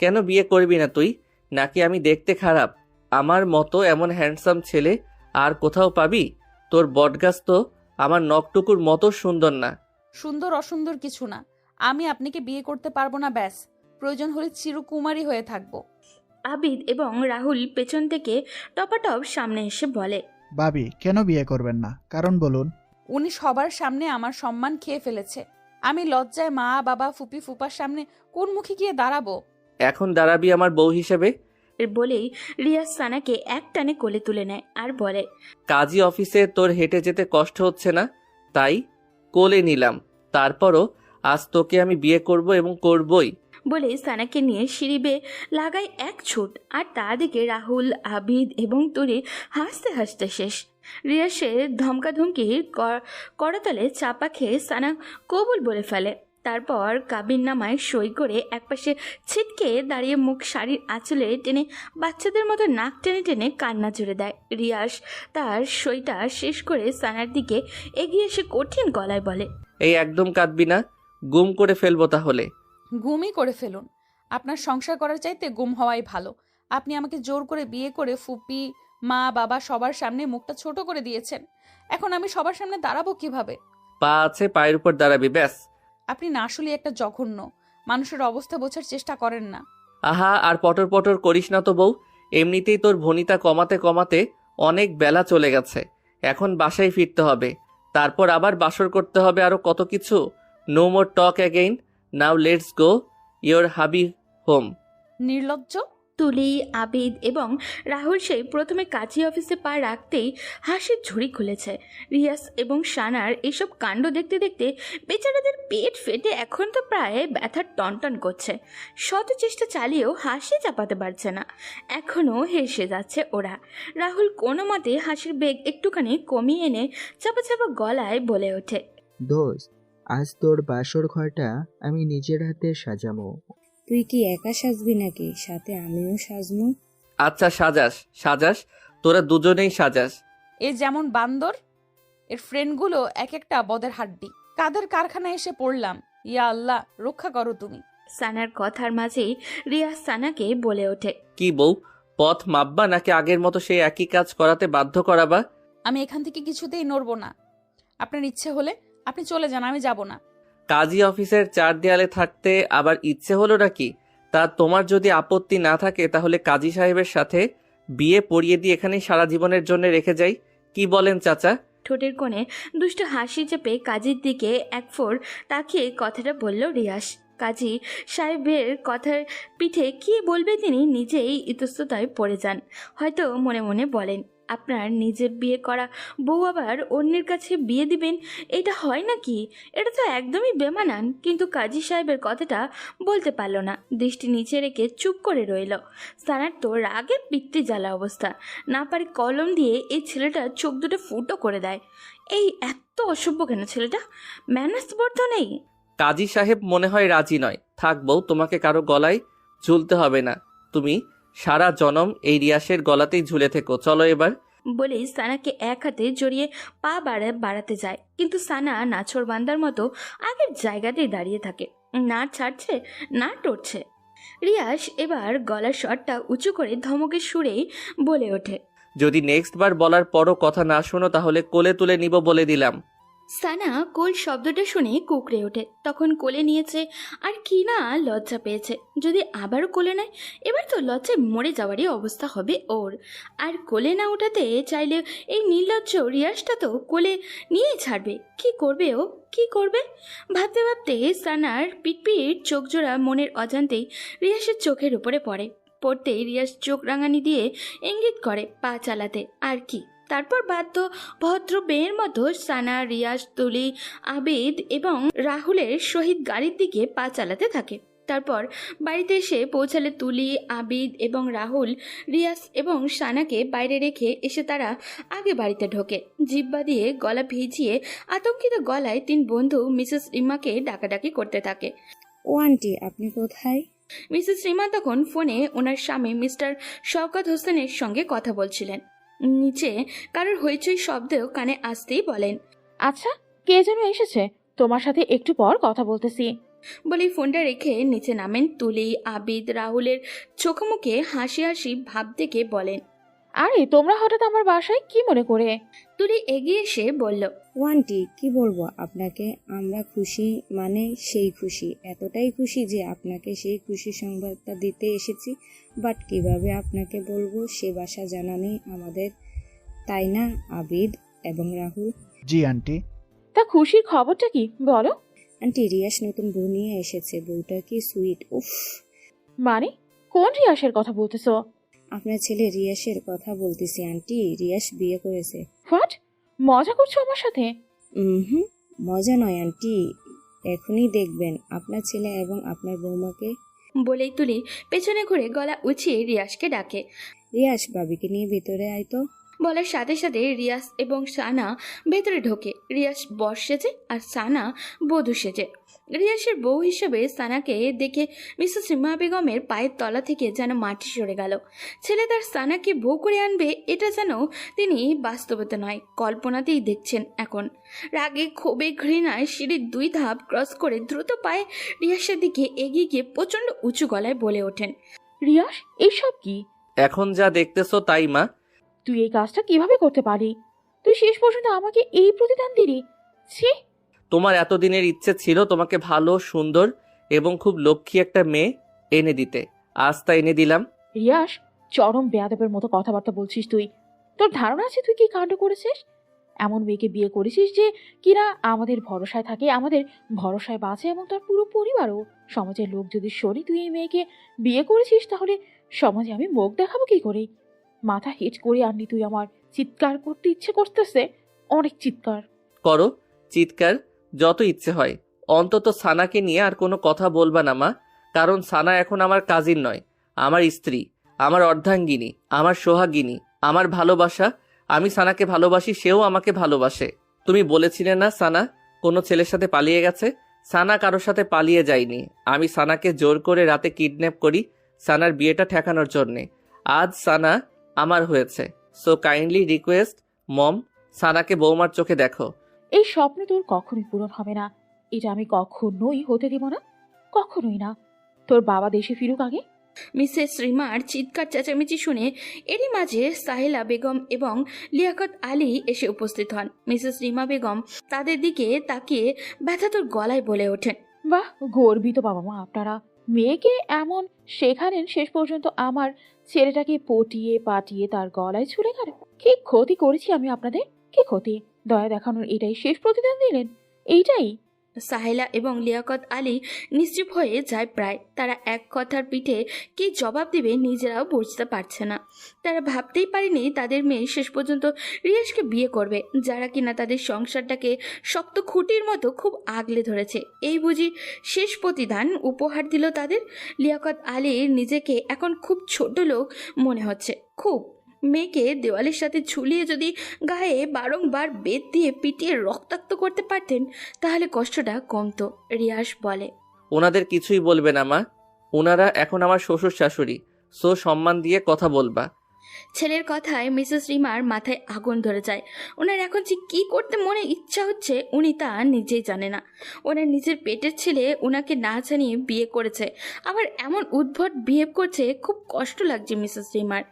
কেন বিয়ে করবি না তুই? নাকি আমি দেখতে খারাপ? আমার মতো এমন হ্যান্ডসাম ছেলে আর কোথাও পাবি? তোর বটগাছ তো আমার নখটুকুর মতো সুন্দর না। সুন্দর অসুন্দর কিছু না, আমি আপনাকে বিয়ে করতে পারবো না, ব্যাস। প্রয়োজন হলে চিরকুমারী হয়ে থাকবো। আবিদ এবং রাহুল পেছন থেকে টপাটপ সামনে এসে বলে, ভাবি কেন বিয়ে করবেন না, কারণ বলুন। উনি সবার সামনে আমার সম্মান খেয়ে ফেলেছে। আমি লজ্জায় মা বাবা ফুপি ফুপার সামনে কোন মুখে গিয়ে দাঁড়াবো? এখন দাঁড়াবি আমার বউ হিসেবে? বলেই রিয়াজ সানাকে এক টানে কোলে তুলে নেয় আর বলে, কাজী অফিসে তোর হেঁটে যেতে কষ্ট হচ্ছে না, তাই কোলে নিলাম। তারপরও আজ তোকে আমি বিয়ে করব এবং করবই। বলে সানাকে নিয়ে সিঁড়ি বেয়ে লাগায় এক ছুট। আর তার দিকে রাহুল, আবিদ এবং তুরি হাসতে হাসতে শেষ। রিয়াসের ধমকাধমকির করতলে চাপা খেয়ে সানা কবুল বলে ফেলে। তারপর কাবিননামায় সই করে একপাশে ছিটকে দাঁড়িয়ে মুখ শাড়ির আঁচলে টেনে বাচ্চাদের মতো নাক টেনে টেনে কান্না জুড়ে দেয়। রিয়াস তার সইটা শেষ করে সানার দিকে এগিয়ে এসে কঠিন গলায় বলে, এই একদম কাঁদবি না, গুম করে ফেলবো তাহলে। গুমই করে ফেলুন। আপনার সংসার করার চাইতে গুম হওয়াই ভালো। আপনি আমাকে জোর করে বিয়ে করে ফুপি, মা, বাবা সবার সামনে মুখটা ছোট করে দিয়েছেন। এখন আমি সবার সামনে দাঁড়াবো কিভাবে? পা আছে, পায়ের উপর দাঁড়াবি ব্যাস। আপনি না আসলে একটা জঘন্য। মানুষের অবস্থা বোঝার চেষ্টা করেন না। আহা, আর পটর পটর করিস না তো বউ। এমনিতেই তোর ভনিতা কমাতে কমাতে অনেক বেলা চলে গেছে। এখন বাসায় ফিরতে হবে, তারপর আবার বাসর করতে হবে, আরো কত কিছু। No more talk again, now let's go your hubby home. নির্লজ্জ। তুলি, আবিদ এবং রাহুল সেই প্রথমে কাজী অফিসে পা রাখতেই হাসির ঝুড়ি খুলেছে। রিয়াস এবং সানার এসব কাণ্ড দেখতে দেখতে বেচারাদের পেট ফেটে এখন তো প্রায় ব্যথার টনটন করছে। শত চেষ্টা চালিয়েও হাসি চাপাতে পারছে না। এখনও হেসে যাচ্ছে ওরা। রাহুল কোনো মতে হাসির বেগ একটুখানি কমিয়ে এনে চাপা চাপা গলায় বলে ওঠে, দোস্ত, আজ তোর বাসর ঘরটা আমি নিজের হাতে সাজাবো। তুই কি একা সাজবি নাকি সাথে আমিও সাজবো? আচ্ছা, সাজাস সাজাস, তোরা দুজনেই সাজাস। এ যেমন বান্দর, এর ফ্রেন্ডগুলো এক একটা বদের হাড্ডি। কাদের কারখানায় এসে পড়লাম। ইয়া আল্লাহ, রক্ষা করো তুমি। সানার কথার মাঝেই রিয়াজ সানাকে বলে ওঠে, কি বউ, পথ মাপবা নাকি আগের মতো সেই একই কাজ করাতে বাধ্য করাবা? আমি এখান থেকে কিছুতেই নড়বো না। আপনার ইচ্ছে হলে আপনি চলে যান, আমি যাব না। কাজী অফিসের চার দেয়ালে থাকতে আবার ইচ্ছে হলো নাকি? তা তোমার যদি আপত্তি না থাকে তাহলে কাজী সাহেবের সাথে বিয়ে পড়িয়ে দিয়ে এখানেই সারা জীবনের জন্য রেখে যাই, কি বলেন চাচা? ঠোঁটের কোণে দুষ্ট হাসি চেপে কাজীর দিকে এক ফোর তাকিয়ে কথাটা বলল রিয়াস। কাজী সাহেবের কথার পিঠে কি বলবে তিনি নিজেই ইতস্ততায় পড়ে যান। হয়তো মনে মনে বলেন, আপনার নিজের বিয়ে করা বউ আবার অন্যের কাছে বিয়ে দিবেন, এটা হয় নাকি? এটা তো একদমই বেমানান। কিন্তু কাজী সাহেবের কথাটা বলতে পারল না, দৃষ্টি নিচে রেখে চুপ করে রইল। সানার তো রাগে পিত্তি জ্বালা অবস্থা। না পারে কলম দিয়ে এই ছেলেটার চোখ দুটো ফুটো করে দেয়। এই এত অসভ্য কেন ছেলেটা? ম্যানার্স বোধ তো নেই। কাজী সাহেব মনে হয় রাজি নয়। থাক বউ, তোমাকে কারো গলায় ঝুলতে হবে না। তুমি সারা জনম এই রিয়াসের গলাতেই ঝুলে থেকো। চলো এবার। বলেই সানাকে এক হাতে জড়িয়ে পা বাড়াতে যায়, কিন্তু সানা নাছোড় বান্দার মতো আগের জায়গাতেই দাঁড়িয়ে থাকে, না ছাড়ছে না টরছে। রিয়াস এবার গলার স্বরটা উঁচু করে ধমকের সুরেই বলে ওঠে, যদি নেক্সট বার বলার পরও কথা না শোনো তাহলে কোলে তুলে নিব বলে দিলাম। সানা কোল শব্দটা শুনে কুকড়ে ওঠে। তখন কোলে নিয়েছে আর কি না লজ্জা পেয়েছে। যদি আবারও কোলে নেয় এবার তো লজ্জায় মরে যাওয়ারই অবস্থা হবে ওর। আর কোলে না ওঠাতে চাইলে এই নির্লজ্জ রিয়াসটা তো কোলে নিয়েই ছাড়বে। কি করবে ও, কি করবে? ভাবতে ভাবতে সানার পিটপিট চোখজোড়া মনের অজান্তেই রিয়াসের চোখের উপরে পড়তেই রিয়াস চোখ রাঙানি দিয়ে ইঙ্গিত করে পা চালাতে। আর কি, তারপর বাধ্য ভদ্র মেয়ের মতো সানা, রিয়াজ, তুলি, আবিদ এবং রাহুলের সহিত গাড়ির দিকে পা চালাতে থাকে। তারপর বাড়িতে এসে পৌঁছালে তুলি, আবিদ এবং রাহুল রিয়াজ এবং সানাকে বাইরে রেখে এসে তারা আগে বাড়িতে ঢোকে। জিব্বা দিয়ে গলা ভিজিয়ে আতঙ্কিত গলায় তিন বন্ধু মিসেস রিমাকে ডাকাডাকি করতে থাকে। ও আন্টি, আপনি কোথায়? মিসেস রিমা তখন ফোনে ওনার স্বামী মিস্টার শওকত হোসেনের সঙ্গে কথা বলছিলেন। নিচে কারোর হইচই শব্দেও কানে আসতেই বলেন, আচ্ছা, কে যেন এসেছে, তোমার সাথে একটু পর কথা বলতেছি। বলেই ফোনটা রেখে নিচে নামেন তুলি। আবিদ রাহুলের চোখে মুখে হাসি হাসি ভাব দেখে বলেন, আরে তোমরা হঠাৎ আমার বাসায় কি মনে করে? তুলি এগিয়ে এসে বলল, ও আন্টি, কি বলবো আপনাকে, আমরা খুশি মানে সেই খুশি, এতটাই খুশি যে আপনাকে সেই খুশি সংবাদটা দিতে এসেছি। বাট কিভাবে আপনাকে বলবো সে ভাষা জানা নেই আমাদের, তাই না আবিদ এবং রাহুল? জি আন্টি। তা খুশির খবরটা কি বলো? আন্টি, রিয়াস নতুন বউ নিয়ে এসেছে, বউটা কি সুইট! উফ! মানে কোন রিয়াসের কথা বলতেছো? আপনার ছেলে রিয়াসের কথা বলতেছি আন্টি, রিয়াস বিয়ে করেছে। হোয়াট? মজা করছো আমার সাথে? হুম, মজা নয় আন্টি, এখনই দেখবেন আপনার ছেলে এবং আপনার বৌমাকে। বলেই তুলি পেছনে ঘুরে গলা উঁচিয়ে রিয়াসকে ডাকে। রিয়াস, ভাবিকে নিয়ে ভেতরে আয় তো। বলার সাথে সাথে রিয়াস এবং সানা ভেতরে ঢোকে। রিয়াস বর সেজে আর সানা বধূ সেজে। রিয়াসের বউ হিসেবে সানাকে দেখে মিসেস রিমা বেগমের পায়ের তলা থেকে যেন মাটি সরে গেল। ছেলে তার সানাকে বউ করে আনবে, এটা যেন তিনি বাস্তবতা নয়, কল্পনাতেই দেখছেন এখন। রাগে ক্ষোভে ঘৃণায় সিঁড়ির 2 ধাপ ক্রস করে দ্রুত পায়ে রিয়াসের দিকে এগিয়ে গিয়ে প্রচণ্ড উঁচু গলায় বলে ওঠেন, রিয়াস, এইসব কি? এখন যা দেখতেছো তাই মা। তুই এই কাজটা কিভাবে করতে পারি? তুই শেষ পর্যন্ত আমাকে এই প্রতিদান দিলি? ছি! তোমার এতদিনের ইচ্ছে ছিল তোমাকে ভালো, সুন্দর এবং খুব লক্ষ্মী একটা মেয়ে এনে দিতে, আজ তা এনে দিলাম। রিয়াস, চরম বেয়াদবের মতো কথাবার্তা বলছিস তুই। তোর ধারণা আছে তুই কি কাণ্ড করেছিস? এমন মেয়েকে বিয়ে করেছিস যে কিনা আমাদের ভরসায় থাকে, আমাদের ভরসায় বাঁচে এবং তার পুরো পরিবারও। সমাজের লোক যদি শোনে তুই এই মেয়েকে বিয়ে করেছিস, তাহলে সমাজে আমি মুখ দেখাবো কি করে? মাথা হিট করে আনলি তুই আমার। চিৎকার করতে ইচ্ছে করতেছে, অনেক চিৎকার করো, চিৎকার যত ইচ্ছে হয়। অন্তত সানাকে নিয়ে আর কোনো কথা বলবা না মা, কারণ সানা এখন আমার কাজিন নয়, আমার স্ত্রী, আমার অর্ধাঙ্গিনী, আমার সোহাগিনী, আমার ভালোবাসা। আমি সানাকে ভালোবাসি, সেও আমাকে ভালোবাসে। তুমি বলেছিলে না সানা কোনো ছেলের সাথে পালিয়ে গেছে? সানা কারোর সাথে পালিয়ে যায়নি। আমি সানাকে জোর করে রাতে কিডন্যাপ করি সানার বিয়েটা ঠেকানোর জন্যে। আজ সানা আমার হয়েছে। সো কাইন্ডলি রিকোয়েস্ট মম, সানাকে বৌমার চোখে দেখো। এই স্বপ্ন তোর কখনোই পূরণ হবে না। এটা আমি কখনোই হতে দিব না, কখনোই না। তোর বাবা দেশে ফিরুক আগে। মিসেস রিমার চিৎকার চেঁচামেচি শুনে এরই মাঝে সাহেলা বেগম এবং লিয়াকত আলী এসে উপস্থিত হন। মিসেস রিমা বেগম তাদের দিকে তাকিয়ে ব্যথাতুর গলায় বলে ওঠেন, বাহ, গর্বিত বাবা মা আপনারা। মেয়েকে এমন শেখালেন, শেষ পর্যন্ত আমার ছেলেটাকে পটিয়ে পাটিয়ে তার গলায় ছুঁড়ে গেল। কি ক্ষতি করেছি আমি আপনাদের? কি ক্ষতি? দয়া দেখানোর এটাই শেষ প্রতিদান দিলেন? এইটাই? সাহেলা এবং লিয়াকত আলী নিশ্চুপ হয়ে যায় প্রায়। তারা এক কথার পিঠে কি জবাব দেবে নিজেরাও বুঝতে পারছে না। তারা ভাবতেই পারেনি তাদের মেয়ে শেষ পর্যন্ত রিয়াজকে বিয়ে করবে, যারা কিনা তাদের সংসারটাকে শক্ত খুঁটির মতো খুব আগলে ধরেছে। এই বুঝি শেষ প্রতিদান উপহার দিল তাদের। লিয়াকত আলীর নিজেকে এখন খুব ছোট লোক মনে হচ্ছে, খুব। মেয়েকে দেওয়ালের সাথে ঝুলিয়ে যদি গায়ে বারংবার বেত দিয়ে পিটিয়ে রক্তাক্ত করতে পারতেন তাহলে কষ্টটা কমতো। রিয়াস বলে, ওনাদের কিছুই বলবে না মা, ওনারা এখন আমার শ্বশুর শাশুড়ি, সো সম্মান দিয়ে কথা বলবা। ছেলের কথায় মিসেস রিমার মাথায় আগুন ধরে যায়। ওনার এখন যে কী করতে মনে ইচ্ছা হচ্ছে উনি তা নিজেই জানে না। ওনার নিজের পেটের ছেলে ওনাকে না জানিয়ে বিয়ে করেছে, আবার এমন উদ্ভট বিহেভ করছে। খুব কষ্ট লাগছে মিসেস রিমার।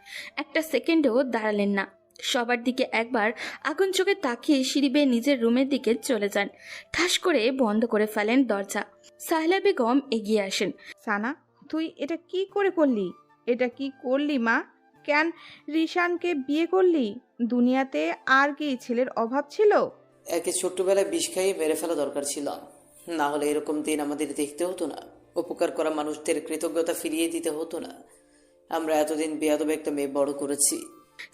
একটা সেকেন্ডও দাঁড়ালেন না, সবার দিকে একবার আগুন চোখে তাকিয়ে সিঁড়ি বেয়ে নিজের রুমের দিকে চলে যান। ঠাস করে বন্ধ করে ফেলেন দরজা। সাহেলা বেগম এগিয়ে আসেন। সানা, তুই এটা কি করে করলি? এটা কি করলি মা? কেন রিশানকে বিয়ে করলি? দুনিয়াতে আর কি ছেলের অভাব ছিল? একে ছোট্টবেলায় বিষ খাইয়ে মেরে ফেলা দরকার ছিল, না হলে এরকম দিন আমাদের দেখতে হতো না। উপকার করা মানুষদের কৃতজ্ঞতা ফিরিয়ে দিতে হতো না। আমরা এতদিন বেয়াদব একটা মেয়ে বড় করেছি।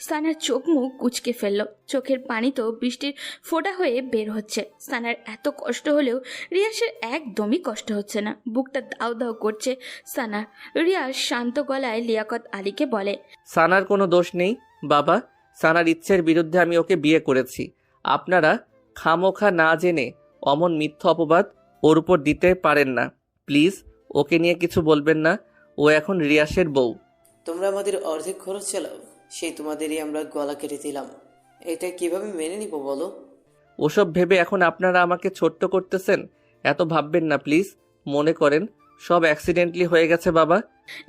সানার চোখ মুখ কুঁচকে ফেলল, চোখের পানি তো বৃষ্টির ফোঁটা হয়ে বের হচ্ছে। সানার এত কষ্ট হলেও রিয়াসের একদমই কষ্ট হচ্ছে না, বুকটা দাউ দাউ করছে সানার। রিয়াস শান্ত গলায় লিয়াকত আলীকে বলে, সানার কোনো দোষ নেই বাবা, সানার ইচ্ছের বিরুদ্ধে আমি ওকে বিয়ে করেছি। আপনারা খামোখা না জেনে অমন মিথ্যা অপবাদ ওর উপর দিতে পারেন না। প্লিজ ওকে নিয়ে কিছু বলবেন না, ও এখন রিয়াসের বউ। তোমরা আমাদের অর্ধেক খরচ চালাও, সেই তোমাদেরই আমরা গলা কেটে দিলাম। এটা কিভাবে মেনে নিব বলো? ওসব ভেবে এখন আপনারা আমাকে ছোট্ট করতেছেন, এত ভাববেন না প্লিজ। মনে করেন সব অ্যাক্সিডেন্টলি হয়ে গেছে বাবা।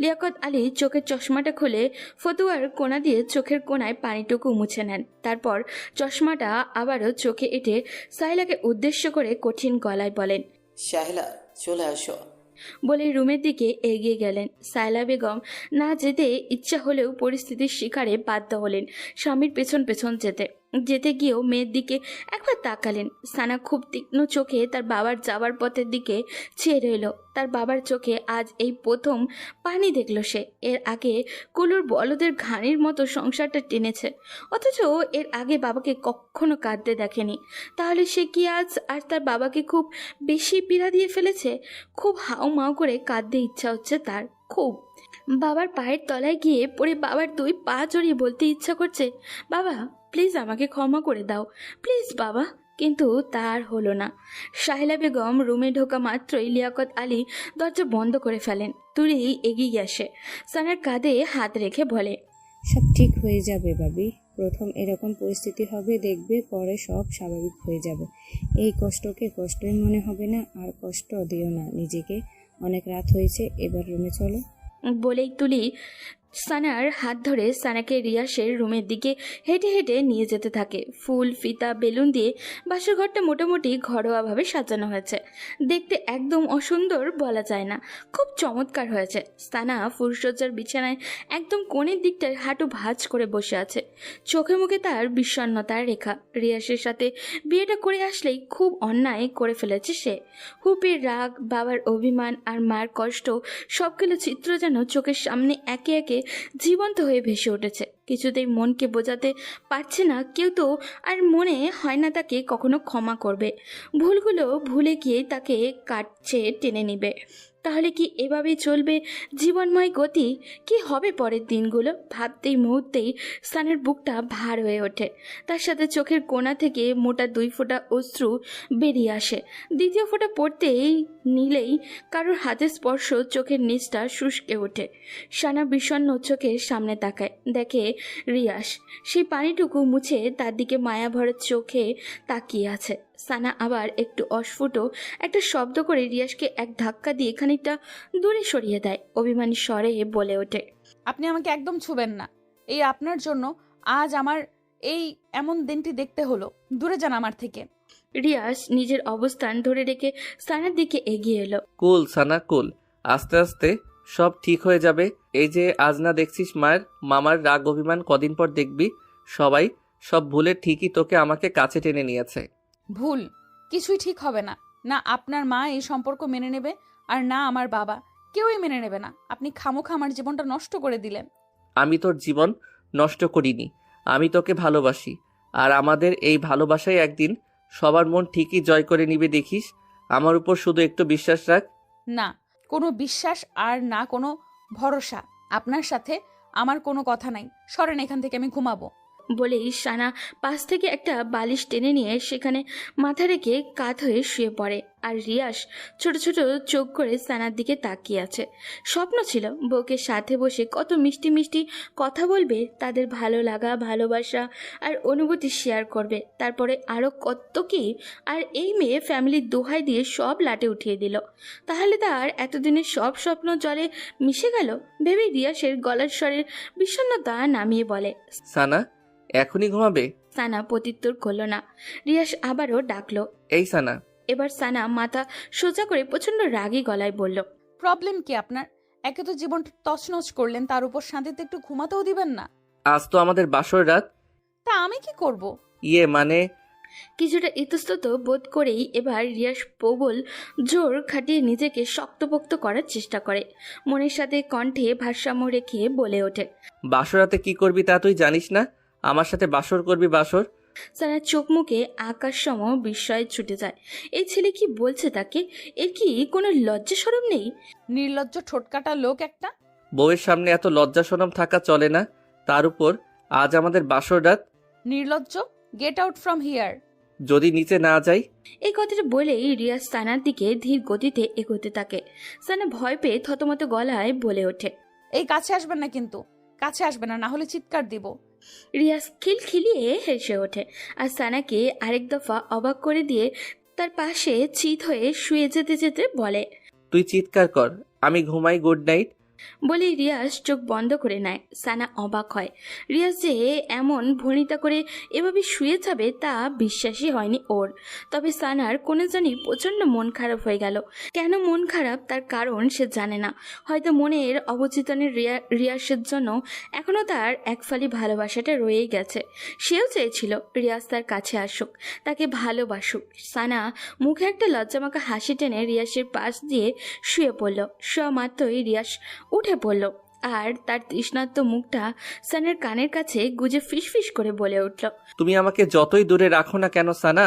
লিয়াকত আলী চোখের চশমাটা খুলে ফতুয়ার কোণা দিয়ে চোখের কোণায় পানিটুকু মুছে নেন। তারপর চশমাটা আবারও চোখে এঁটে সাহেলাকে উদ্দেশ্য করে কঠিন গলায় বলেন, সাহেলা, চলে আসো। বলে রুমের দিকে এগিয়ে গেলেন। সাহেলা বেগম না যেতে ইচ্ছা হলেও পরিস্থিতির শিকারে বাধ্য হলেন স্বামীর পেছন পেছন যেতে গিয়েও মেয়ের দিকে একবার তাকালেন। সানা খুব তীক্ষ্ণ চোখে তার বাবার যাওয়ার পথের দিকে চেয়ে রইল। তার বাবার চোখে আজ এই প্রথম পানি দেখল সে। এর আগে কুলুর বলদের ঘাড়ির মতো সংসারটা টেনেছে, অথচ এর আগে বাবাকে কখনো কাঁদতে দেখেনি। তাহলে সে কি আজ আর তার বাবাকে খুব বেশি পীড়া দিয়ে ফেলেছে? খুব হাউমাউ করে কাঁদতে ইচ্ছা হচ্ছে তার, খুব। বাবার পায়ের তলায় গিয়ে পড়ে বাবার 2 পা জড়িয়ে বলতে ইচ্ছা করছে, বাবা প্লিজ আমাকে ক্ষমা করে দাও, প্লিজ বাবা, কিন্তু তার হলো না। সাহেলা বেগম রুমে ঢোকা মাত্রই লিয়াকত আলী দরজা বন্ধ করে ফেলেন। তুলি এগিয়ে আসে, সানার কাঁধে হাত রেখে বলে, সব ঠিক হয়ে যাবে ভাবি। প্রথম এরকম পরিস্থিতি হবে, দেখবে পরে সব স্বাভাবিক হয়ে যাবে। এই কষ্টকে কষ্টই মনে হবে না। আর কষ্ট দিও না নিজেকে, অনেক রাত হয়েছে, এবার রুমে চলো। বলেই তুলি সানার হাত ধরে সানাকে রিয়াসের রুমের দিকে হেঁটে হেঁটে নিয়ে যেতে থাকে। ফুল, ফিতা, বেলুন দিয়ে বাসর ঘরটা মোটামুটি ঘরোয়াভাবে সাজানো হয়েছে। দেখতে একদম অসুন্দর বলা যায় না, খুব চমৎকার হয়েছে। সানা ফুলসজ্জার বিছানায় একদম কোণের দিকটায় হাঁটু ভাঁজ করে বসে আছে। চোখে মুখে তার বিষণ্ণতার রেখা। রিয়াসের সাথে বিয়েটা করে আসলেই খুব অন্যায় করে ফেলেছে সে। হুপির রাগ, বাবার অভিমান আর মার কষ্ট সবগুলো চিত্র যেন চোখের সামনে একে একে জীবন্ত হয়ে ভেসে উঠেছে। কিছুতেই মনকে বোঝাতে পারছে না, কেউ তো আর মনে হয় না তাকে কখনো ক্ষমা করবে। ভুলগুলো ভুলে গিয়ে তাকে কাটছে টেনে নেবে। তাহলে কি এভাবেই চলবে জীবনময় গতি? কি হবে পরের দিনগুলো? ভাবতেই মুহূর্তেই সানের বুকটা ভার হয়ে ওঠে। তার সাথে চোখের কোণা থেকে মোটা 2 ফোঁটা অশ্রু বেরিয়ে আসে। দ্বিতীয় ফোঁটা পড়তেই নিলেই কারোর হাতের স্পর্শ চোখের নিচটা শুষ্কে ওঠে। সানা বিষণ্ণ চোখে সামনে তাকায়, দেখে রিয়াস সেই পানিটুকু মুছে তার দিকে মায়া ভরা চোখে তাকিয়ে আছে। সানা আবার একটু অস্ফুট একটা শব্দ করে রিয়াসকে এক ধাক্কা দিয়ে খানিকটা দূরে সরিয়ে দেয়। অভিমানী স্বরে বলে ওঠে, আপনি আমাকে একদম ছুবেন না। এই আপনার জন্য আজ আমার এই এমন দিনটি দেখতে হলো। দূরে যান আমার থেকে। রিয়াস নিজের অবস্থান ধরে রেখে সানার দিকে এগিয়ে এলো। কুল সানা কুল, আস্তে আস্তে সব ঠিক হয়ে যাবে। এই যে আজ না দেখছিস মায়ের মামার রাগ অভিমান, কদিন পর দেখবি সবাই সব ভুলে ঠিকই তোকে আমাকে কাছে টেনে নিয়েছে। ভুল কিছুই ঠিক হবে না। না আপনার মা এই সম্পর্ক মেনে নেবে, আর না আমার বাবা, কেউই মেনে নেবে না। আপনি খামোখা আমার জীবনটা নষ্ট করে দিলেন। আমি তোর জীবন নষ্ট করিনি, আমি তোকে ভালোবাসি। আর আমাদের এই ভালোবাসায় একদিন সবার মন ঠিকই জয় করে নিবে, দেখিস। আমার উপর শুধু একটু বিশ্বাস রাখ। না কোনো বিশ্বাস আর না কোনো ভরসা। আপনার সাথে আমার কোনো কথা নাই। সরেন এখান থেকে, আমি ঘুমাবো। বলেই সানা পাশ থেকে একটা বালিশ টেনে নিয়ে সেখানে মাথা রেখে কাত হয়ে শুয়ে পড়ে। আর রিয়াস ছোট ছোট চোখ করে সানার দিকে তাকিয়ে আছে। স্বপ্ন ছিল বউকে সাথে বসে কত মিষ্টি মিষ্টি কথা বলবে, তাদের ভালো লাগা, ভালোবাসা আর অনুভূতি শেয়ার করবে। তারপরে আরও কত কি। আর এই মেয়ে ফ্যামিলির দোহাই দিয়ে সব লাটে উঠিয়ে দিল। তাহলে তার এতদিনের সব স্বপ্ন জলে মিশে গেল ভেবে রিয়াসের গলার স্বরের বিষণ্ণতা নামিয়ে বলে, সানা এখনই ঘুমাবে? সানা প্রত্যুত্তর করল না। রিয়াস আবারও ডাকলো, এই সানা। এবার সানা মাথা সোজা করে প্রচন্ড রাগী গলায় বলল, প্রবলেম কি আপনার? একে তো জীবনটা তছনছ করলেন, তার উপর শান্তিতে একটু ঘুমাতেও দিবেন না। আজ তো আমাদের বাসর রাত। তা আমি কি করব? মানে কিছুটা ইতস্তত বোধ করেই এবার রিয়াস প্রবল জোর খাটিয়ে নিজেকে শক্তপোক্ত করার চেষ্টা করে। মনের সাথে কণ্ঠে ভারসাম্য রেখে বলে ওঠে, বাসরাতে কি করবি তা তুই জানিস না? আমার সাথে বাসর করবি বাসর? সারা চোখ মুখে আকাশ সম বিস্ময়ে ছুটে যায়। এই ছেলে কি বলছে তাকে? এর কি কোনো লজ্জা শরম নেই? নির্লজ্জ ঠোটকাটা লোক একটা। বউয়ের সামনে এত লজ্জা শরম থাকা চলে না। তার উপর আজ আমাদের বাসর রাত। নির্লজ্জ, গেট আউট ফ্রম হিয়ার। যদি নিচে না যাই? এই কথাটা বলেই রিয়াজ সানার দিকে ধীর গতিতে এগোতে থাকে। সানা ভয় পেয়ে থতমত গলায় বলে ওঠে, এই কাছে আসবেন না কিন্তু, কাছে আসবেন না, না হলে চিৎকার দিব। রিয়াজ খিলখিলিয়ে হেসে ওঠে আর সানাকে আরেক দফা অবাক করে দিয়ে তার পাশে চিত হয়ে শুয়ে যেতে যেতে বলে, তুই চিৎকার কর, আমি ঘুমাই, গুড নাইট। বলে রিয়াজ চোখ বন্ধ করে নেয়। সানা অবাক হয়। রিয়াজ যে এমন ভনিতা করে এভাবে শুয়ে যাবে তা বিশ্বাসই হয়নি ওর। তবে সানার কোনো জানি প্রচণ্ড মন খারাপ হয়ে গেল। কেন মন খারাপ তার কারণ সে জানে না। হয়তো মনের অবচেতনের রিয়াজের জন্য এখনও তার একফালি ভালোবাসাটা রয়েই গেছে। সেও চেয়েছিল রিয়াজ তার কাছে আসুক, তাকে ভালোবাসুক। সানা মুখে একটা লজ্জামাখা হাসি টেনে রিয়াজের পাশ দিয়ে শুয়ে পড়ল। শোয়া মাত্রই রিয়াজ উঠে পড়ল আর তার তৃষ্ণার্ত মুখটা সানার কানের কাছে গুজে ফিসফিস করে বলে উঠল, তুমি আমাকে যতই দূরে রাখো না কেন সানা,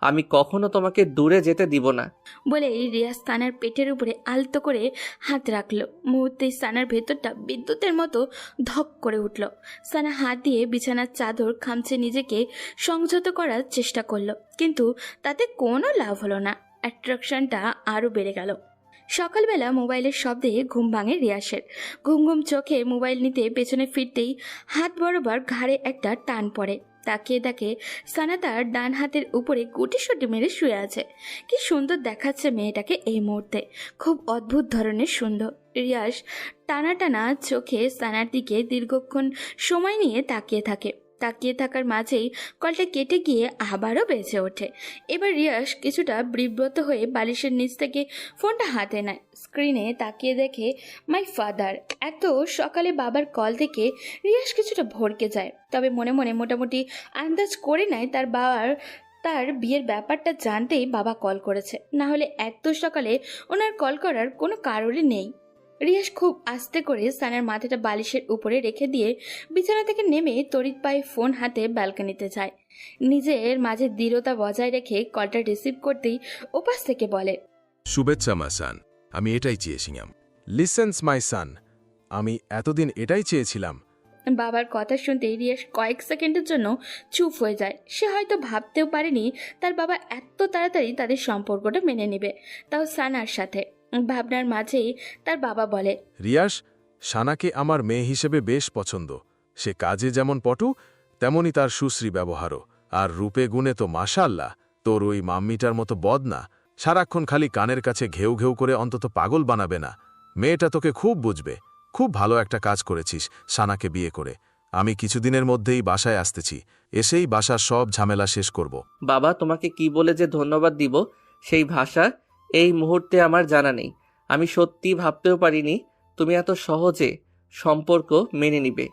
আমি কখনো তোমাকে দূরে যেতে দিব না। বলে রিয়াজ সানার পেটের উপরে আলতো করে হাত রাখলো। মুহূর্তে সানার ভেতরটা বিদ্যুতের মতো ধক করে উঠল। সানা হাত দিয়ে বিছানার চাদর খামচে নিজেকে সংযত করার চেষ্টা করলো, কিন্তু তাতে কোনো লাভ হলো না। অ্যাট্রাকশনটা আরও বেড়ে গেল। সকালবেলা মোবাইলের শব্দে ঘুম ভাঙে রিয়াসের। ঘুম ঘুম চোখে মোবাইল নিতে পেছনে ফিরতেই হাত বরাবর ঘাড়ে একটা টান পড়ে। তাকিয়ে দেখে সানা তার ডান হাতের উপরে গুটিসুটি মেরে শুয়ে আছে। কি সুন্দর দেখাচ্ছে মেয়েটাকে এই মুহূর্তে, খুব অদ্ভুত ধরনের সুন্দর। রিয়াস টানা টানা চোখে সানার দিকে দীর্ঘক্ষণ সময় নিয়ে তাকিয়ে থাকে। তাকিয়ে থাকার মাঝেই কলটা কেটে গিয়ে আবারও বেঁচে ওঠে। এবার রিয়াস কিছুটা বিব্রত হয়ে বালিশের নিচ থেকে ফোনটা হাতে নেয়। স্ক্রিনে তাকিয়ে দেখে মাই ফাদার। এত সকালে বাবার কল থেকে রিয়াস কিছুটা ভড়কে যায়, তবে মনে মনে মোটামুটি আন্দাজ করে নেয় তার বিয়ের ব্যাপারটা জানতেই বাবা কল করেছে, না হলে এত সকালে ওনার কল করার কোনো কারণই নেই। রিয়াস খুব আস্তে করে সানার মাথাটা বালিশের উপরে রেখে দিয়ে বিছানা থেকে নেমে তড়িৎ পায়ে ফোন হাতে ব্যালকনিতে যায়। নিজের মাঝে দৃঢ়তা বজায় রেখে কলটা রিসিভ করতেই ওপাশ থেকে বলে, শুভেচ্ছা মা সান, আমি এটাই চেয়েছিলাম। লিসেন্স মাই সান, আমি এতদিন এটাই চেয়েছিলাম। বাবার কথা শুনতে রিয়াস কয়েক সেকেন্ডের জন্য চুপ হয়ে যায়। সে হয়তো ভাবতেও পারেনি তার বাবা এত তাড়াতাড়ি তাদের সম্পর্কটা মেনে নেবে, তাও সানার সাথে। ভাবনার মাঝেই তার বাবা বলে, রিয়াস, সানাকে আমার মেয়ে হিসেবে বেশ পছন্দ। সে কাজে যেমন পটু, তেমনি তার সুশ্রী ব্যবহারও। আর রূপে গুণে তো মাশাআল্লাহ, তোর ওই মাম্মিটার মতো বদ না। সারাক্ষণ খালি কানের কাছে ঘেউ ঘেউ করে অন্তত পাগল বানাবে না। মেয়েটা তোকে খুব বুঝবে। খুব ভালো একটা কাজ করেছিস সানাকে বিয়ে করে। আমি কিছুদিনের মধ্যেই বাসায় আসতেছি, এসেই বাসার সব ঝামেলা শেষ করব। বাবা, তোমাকে কি বলে যে ধন্যবাদ দিব সেই ভাষা এই মুহূর্তে আমার জানা নেই। আমি সত্যি ভাবতেও পারিনি তুমি এত সহজে সম্পর্ক মেনে নিবে।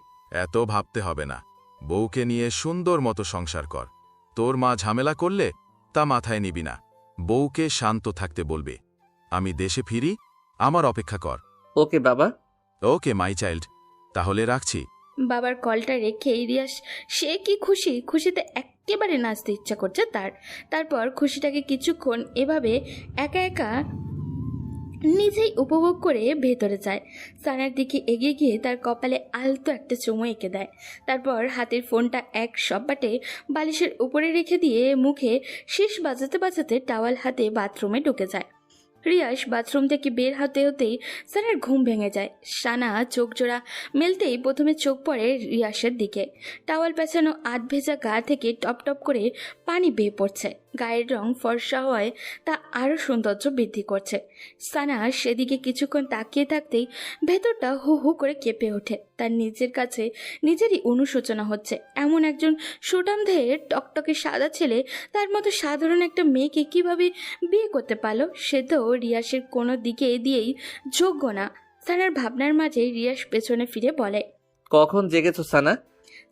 এত ভাবতে হবে না, বউকে নিয়ে সুন্দর মতো সংসার কর। তোর মা ঝামেলা করলে তা মাথায় নিবি না, বউকে শান্ত থাকতে বলবে। আমি দেশে ফিরি, আমার অপেক্ষা কর। ওকে বাবা। ওকে মাই চাইল্ড, তাহলে রাখছি। বাবার কলটা রেখে রিয়াস সে কি খুশি, খুশিতে একেবারে নাচতে ইচ্ছা করছে তার। তারপর খুশিটাকে কিছুক্ষণ এভাবে একা একা নিজেই উপভোগ করে ভেতরে যায়। সানার দিকে এগিয়ে গিয়ে তার কপালে আলতো একটা চুমু এঁকে দেয়। তারপর হাতের ফোনটা এক সপাটে বালিশের উপরে রেখে দিয়ে মুখে শেষ বাজাতে বাজাতে টাওয়াল হাতে বাথরুমে ঢুকে যায়। রিয়াস বাথরুম থেকে বের হতে হতেই সানার ঘুম ভেঙে যায়। সানা চোখ জোড়া মেলতেই প্রথমে চোখ পড়ে রিয়াসের দিকে। টাওয়াল পেঁচানো আধ ভেজা গা থেকে টপ টপ করে পানি বেয়ে পড়ছে। গায়ের রং ফর্সা হওয়ায় তা আরও সৌন্দর্য বৃদ্ধি করছে। সানা সেদিকে কিছুক্ষণ তাকিয়ে থাকতেই ভেতরটা হু হু করে কেঁপে ওঠে। তার নিজের কাছে নিজেরই অনুশোচনা হচ্ছে। এমন একজন সুঠামদেহের টকটকে সাদা ছেলে তার মতো সাধারণ একটা মেয়েকে কিভাবে বিয়ে করতে পারলো? সে তো রিয়াসের কোনো দিকে দিয়েই যোগ্য না। সানার ভাবনার মাঝে রিয়াস পেছনে ফিরে বলে, কখন জেগেছো সানা?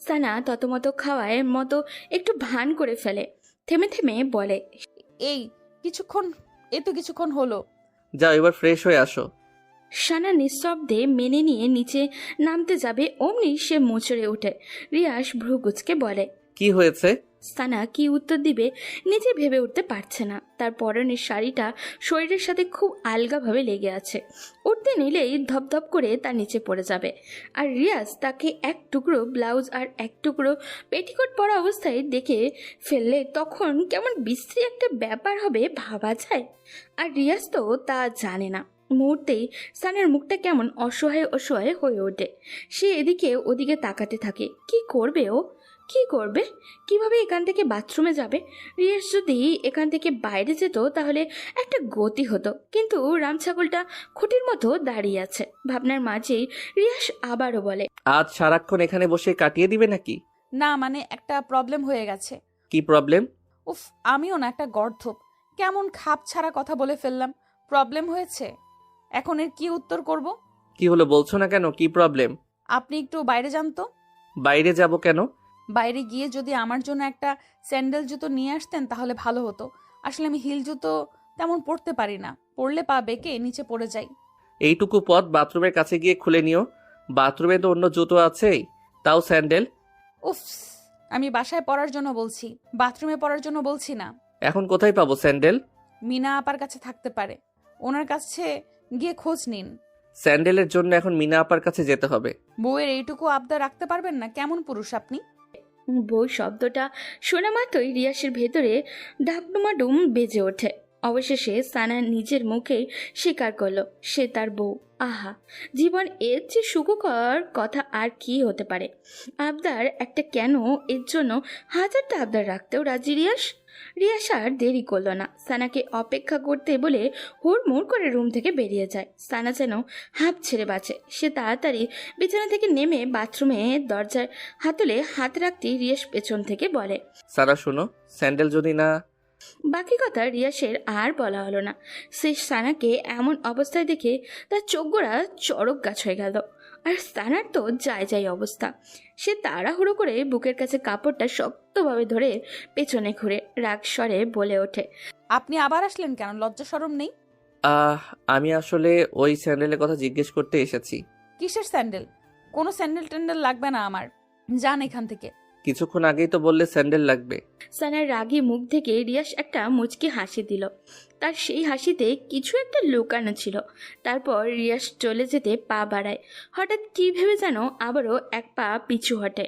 সানা ততমতো খাওয়ায় মতো একটু ভান করে ফেলে। থেমে থেমে বলে, এই কিছুক্ষণ হলো। যাও এবার ফ্রেশ হয়ে আসো। সানা নিঃশব্দে মেনে নিয়ে নিচে নামতে যাবে, অমনি সে মোচড়ে ওঠে। রিয়াস ভ্রুকুচকে বলে, কি হয়েছে? সানা কি উত্তর দিবে নিজে ভেবে উঠতে পারছে না। তার পরনের শাড়িটা শরীরের সাথে খুব আলগাভাবে লেগে আছে। উঠতে নিলেই ধপধপ করে তার নিচে পড়ে যাবে। আর রিয়াজ তাকে এক টুকরো ব্লাউজ আর এক টুকরো পেটিকোট পরা অবস্থায় দেখে ফেললে তখন কেমন বিশ্রী একটা ব্যাপার হবে ভাবা যায়। আর রিয়াজ তো তা জানে না। মুহূর্তেই সানার মুখটা কেমন অসহায় অসহায় হয়ে ওঠে। সে এদিকে ওদিকে তাকাতে থাকে। কি করবে ও? কি করবে? কিভাবে এখান থেকে বাথরুমে যাবে? রিয়াস যদি এখান থেকে বাইরে যেত তাহলে একটা গতি হতো, কিন্তু রামছাগলটা খুঁটির মতো দাঁড়িয়ে আছে। ভাবনার মাঝেই রিয়াস আবারও বলে, আজ সারাক্ষণ এখানে বসে কাটিয়ে দিবে নাকি? না মানে একটা প্রবলেম হয়ে গেছে। কি প্রবলেম? উফ, আমিও না একটা গর্ধপ, কেমন খাপ ছাড়া কথা বলে ফেললাম। প্রবলেম হয়েছে, এখন এর কি উত্তর করব? কি হলো বলছো না কেন? কি প্রবলেম? আপনি একটু বাইরে যান তো। বাইরে যাব কেন? বাইরে গিয়ে যদি আমার জন্য একটা স্যান্ডেল জুতো নিয়ে আসতেন তাহলে ভালো হতো। আসলে আমি হিল জুতো তেমন পরতে পারি না, পরলে পা বেঁকে নিচে পড়ে যাই। এইটুকু পথ বাথরুমের কাছে গিয়ে খুলে নিও। বাথরুমে তো অন্য জুতো আছেই, তাও স্যান্ডেল। উফ, আমি বাসায় পরার জন্য বলছি, বাথরুমে পরার জন্য বলছি না। এখন কোথায় পাবো স্যান্ডেল? মিনা আপার কাছে থাকতে পারে, ওনার কাছে গিয়ে খোঁজ নিন। স্যান্ডেলের জন্য এখন মিনা আপার কাছে যেতে হবে? বউয়ের এইটুকু আবদার রাখতে পারবেন না? কেমন পুরুষ আপনি? বউ শব্দটা শোনা মাত্রই রিয়াসের ভেতরে ডাকডুমাডুম বেজে ওঠে। অবশেষে সানা নিজের মুখে স্বীকার করলো সে তার বউ। আহা, জীবন এর চেয়ে সুখকর কথা আর কি হতে পারে। আবদার একটা কেন, এর জন্য হাজারটা আবদার রাখতেও রাজি রিয়াস আর দেরি করলো না। সানাকে অপেক্ষা করতে বলে হুড়মুড় করে রুম থেকে বেরিয়ে যায়। সানা যেন হাঁপ ছেড়ে বাঁচে। সে তাড়াতাড়ি বিছানা থেকে নেমে বাথরুমে দরজার হাতলে হাত রাখতেই রিয়াস পেছন থেকে বলে, সারা শোনো, স্যান্ডেল যদি না। বাকি কথা রিয়াসের আর বলা হলো না। সে সানাকে এমন অবস্থায় দেখে তার চোখগোড়া চড়ক গাছ হয়ে গেল। আর সানার তো যাই অবস্থা। সে তাড়াহুড়ো করে বুকের কাছে কাপড়টা শক্তভাবে ধরে পেছনে ঘুরে রাগ স্বরে বলে ওঠে, আপনি আবার আসলেন কেন? লজ্জা শরম নেই? আমি আসলে ওই স্যান্ডেলের কথা জিজ্ঞেস করতে এসেছি। কিসের স্যান্ডেল? কোনো স্যান্ডেল ট্যান্ডেল লাগবে না আমার, যান এখান থেকে। কিছুক্ষণ আগেই তো বললে স্যান্ডেল লাগবে। সানার রাগী মুখ থেকে রিয়াস একটা মুচকি হাসি দিল। তার সেই হাসিতে কিছু একটা লুকানো ছিল। তারপর রিয়াস চলে যেতে পা বাড়ায়। হঠাৎ কি ভেবে যেন আবারও এক পা পিছু হটে,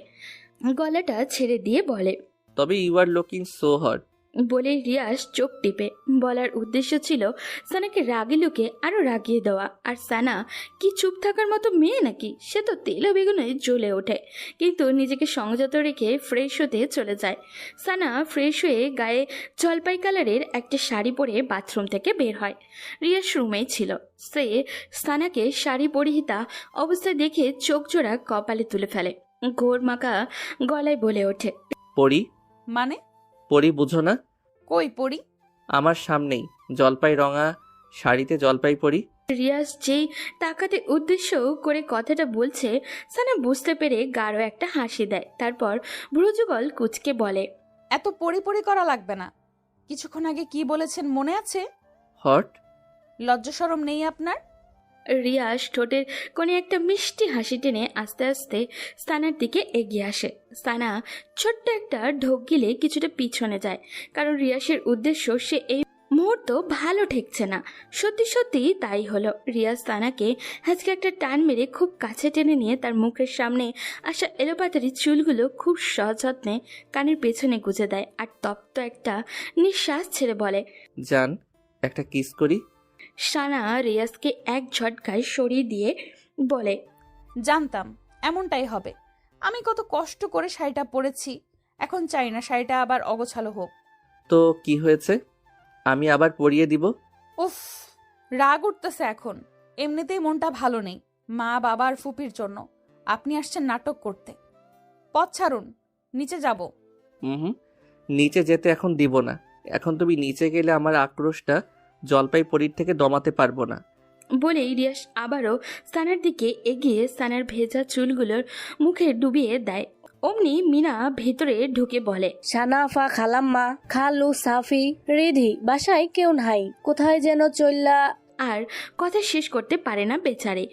গলাটা ছেড়ে দিয়ে বলে, তবে you are looking so hot. বলে রিয়াস চোখ টিপে। বলার উদ্দেশ্য ছিল সানাকে রাগি লুকে আরো রাগিয়ে দেওয়া। আর সানা কি চুপ থাকার মতো মেয়ে নাকি? সে তো তেলে বেগুনে জ্বলে ওঠে, কিন্তু নিজেকে সংযত রেখে ফ্রেশ হতে চলে যায়। সানা ফ্রেশ হয়ে গায়ে জলপাই কালারের একটা শাড়ি পরে বাথরুম থেকে বের হয়। রিয়াস রুমেই ছিল। সে সানাকে শাড়ি পরিহিতা অবস্থায় দেখে চোখ জোড়া কপালে তুলে ফেলে। ঘোর মাখা গলায় বলে ওঠে, পরি? মানে? পরি বুঝো না? কই পড়ি? আমার সামনেই জলপাই রঙা শাড়িতে জলপাই পরি। রিয়াজ যেই তাকাতে উদ্দেশ্য করে কথাটা বলছে, সানা বুঝতে পেরে গাঢ় একটা হাসি দেয়। তারপর ভ্রুযুগল কুচকে বলে, এত পড়ি করা লাগবে না। কিছুক্ষণ আগে কি বলেছেন মনে আছে? হট? লজ্জা শরম নেই আপনার? রিয়াজ ঠোঁটের কোণে একটা মিষ্টি হাসি টেনে আস্তে আস্তে সানার দিকে এগিয়ে আসে। সানা ছোট্ট একটা ঢোক গিলে কিছুটা পিছনে যায়, কারণ রিয়াসের উদ্দেশ্য সে এই মুহূর্ত ভালো ঠেকছে না। সত্যি সত্যি তাই হলো। রিয়াজ সানাকে আজকে একটা টান মেরে খুব কাছে টেনে নিয়ে তার মুখের সামনে আসা এলোপাতারি চুলগুলো খুব সযত্নে কানের পেছনে গুজে দেয়। আর তপ্ত একটা নিঃশ্বাস ছেড়ে বলে, জান, একটা কিস করি। সানা রিয়াজকে এক ঝটকায় সরিয়ে দিয়ে বলে, জানতাম এমনটাই হবে। আমি কত কষ্ট করে শাড়িটা পরেছি, এখন চাই না শাড়িটা আবার অগোছালো হোক। তো কি হয়েছে? আমি আবার পরিয়ে দিব। উফ, রাগ উঠতেছে এখন। এমনিতেই মনটা ভালো নেই, মা বাবা আর ফুপির জন্য। আপনি আসছেন নাটক করতে। পথ ছাড়ুন, নিচে যাব। হুম, নিচে যেতে এখন দিব না। এখন তুমি নিচে গেলে আমার আক্রোশটা জলপাই পরির থেকে দমাতে পারবো না। বলেই রিয়াস আবারও সানার দিকে এগিয়ে সানার ভেজা চুলগুলোর মুখে ডুবিয়ে দেয়। অমনি মিনা ভেতরে ঢুকে বলে, সানাফা, খালাম্মা, খালু, সাফি, রিধি বাসায় কেউ নাই, কোথায় যেন চললা। আর কথা শেষ করতে পারে না বেচারে।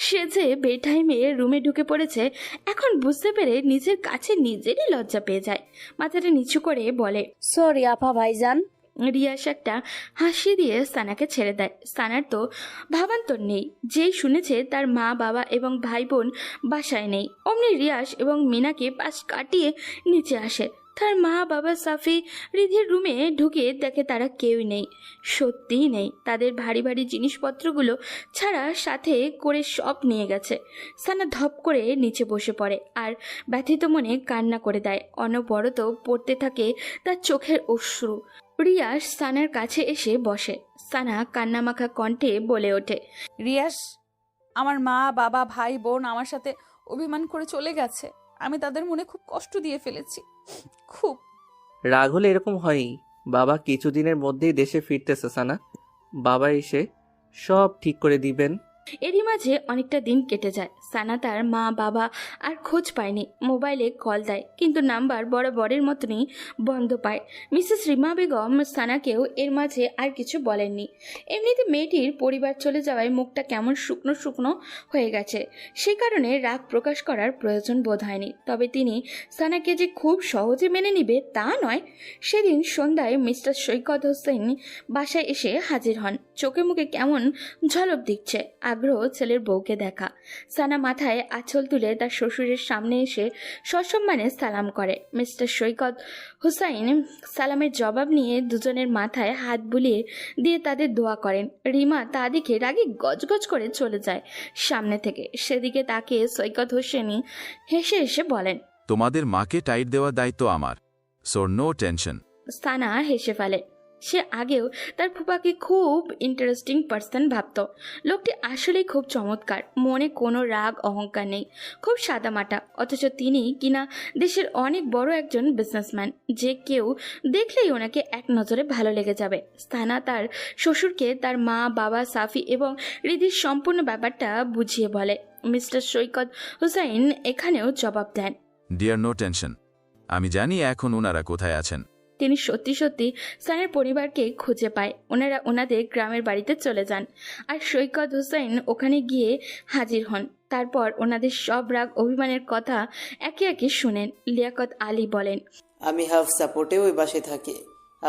সে যে বেটাইমে রুমে ঢুকে পড়েছে এখন বুঝতে পেরে নিজের কাছে নিজেরই লজ্জা পেয়ে যায়। মাথাটা নিচু করে বলে, সরি আপা ভাইজান। রিয়াস একটা হাসি দিয়ে সানাকে ছেড়ে দেয়। সানার তো ভাবান্তর নেই, যেই শুনেছে তার মা বাবা এবং ভাই বোন বাসায় নেই। অমনি রিয়াস এবং মিনাকে পাশ কাটিয়ে নিচে আসে। তার মা বাবা সাফি রিধির রুমে ঢুকে দেখে তারা কেউই নেই, সত্যিই নেই। তাদের ভারী ভারী জিনিসপত্রগুলো ছাড়া সাথে করে সব নিয়ে গেছে। সানা ধপ করে নিচে বসে পড়ে আর ব্যথিত মনে কান্না করে দেয়। অনবরত পড়তে থাকে তার চোখের অশ্রু। রিয়াস সানার কাছে এসে বসে। সানা কান্নামাখা কণ্ঠে বলে ওঠে, রিয়াস, আমার মা বাবা ভাই বোন আমার সাথে অভিমান করে চলে গেছে। আমি তাদের মনে খুব কষ্ট দিয়ে ফেলেছি, খুব। রাগ হলে এরকম হয়ই। বাবা কিছুদিনের মধ্যেই দেশে ফিরতেছে সানা। বাবা এসে সব ঠিক করে দিবেন। এরই মাঝে অনেকটা দিন কেটে যায়। সানা তার মা বাবা আর খোঁজ পায়নি। মোবাইলে কল দেয়, কিন্তু নাম্বার বরাবরের মতনই বন্ধ পায়। মিসেস রিমা বেগম সানাকেও এর মাঝে আর কিছু বলেননি। এমনিতে মেয়েটির পরিবার চলে যাওয়ায় মুখটা কেমন শুকনো শুকনো হয়ে গেছে, সে কারণে রাগ প্রকাশ করার প্রয়োজন বোধ হয়নি। তবে তিনি সানাকে যে খুব সহজে মেনে নিবে তা নয়। সেদিন সন্ধ্যায় মিস্টার সৈকত হোসেন বাসায় এসে হাজির হন। চোখে মুখে কেমন ঝলক দিচ্ছে আগ্রহ ছেলের বউকে দেখা। সানা মাথায় আঁচল তুলে তার শ্বশুরের সামনে এসে সসম্মানে সালাম করে। মিস্টার সৈকত হুসাইন সালামের জবাব নিয়ে দুজনের মাথায় হাত বুলিয়ে দিয়ে তাদের দোয়া করেন। রিমা তা দেখে রাগে গজগজ করে চলে যায় সামনে থেকে। সেদিকে তাকিয়ে সৈকত হোসেনই হেসে হেসে বলেন, তোমাদের মাকে টাইট দেওয়ার দায়িত্ব আমার, সো নো টেনশন। সানা হেসে ফেলে। সে আগেও তার ফুপাকে খুব ইন্টারেস্টিং পার্সন ভাবত। লোকটি আসলেই খুব চমৎকার, মনে কোনো রাগ অহংকার নেই, খুব সাদামাটা। অথচ তিনি কিনা দেশের অনেক বড় একজন বিজনেসম্যান, যে কেউ দেখলেই ওনাকে এক নজরে ভালো লেগে যাবে। সানা তার শ্বশুরকে তার মা বাবা সাফি এবং রিধির সম্পূর্ণ ব্যাপারটা বুঝিয়ে বলে। মিস্টার সৈকত হুসাইন এখানেও জবাব দেন, ডিয়ার নো টেনশন, আমি জানি এখন ওনারা কোথায় আছেন। তিনি সত্যি সত্যি সানের পরিবারকে খুঁজে পায়। ওনারা ওনাদের গ্রামের বাড়িতে চলে যান, আর সৈকত হোসেন ওখানে গিয়ে হাজির হন। তারপর ওনাদের সব রাগ অভিমানের কথা একে একে শুনেন। লিয়াকত আলী বলেন, আমি হাফ সাপোর্টে ওই বাসে থাকি।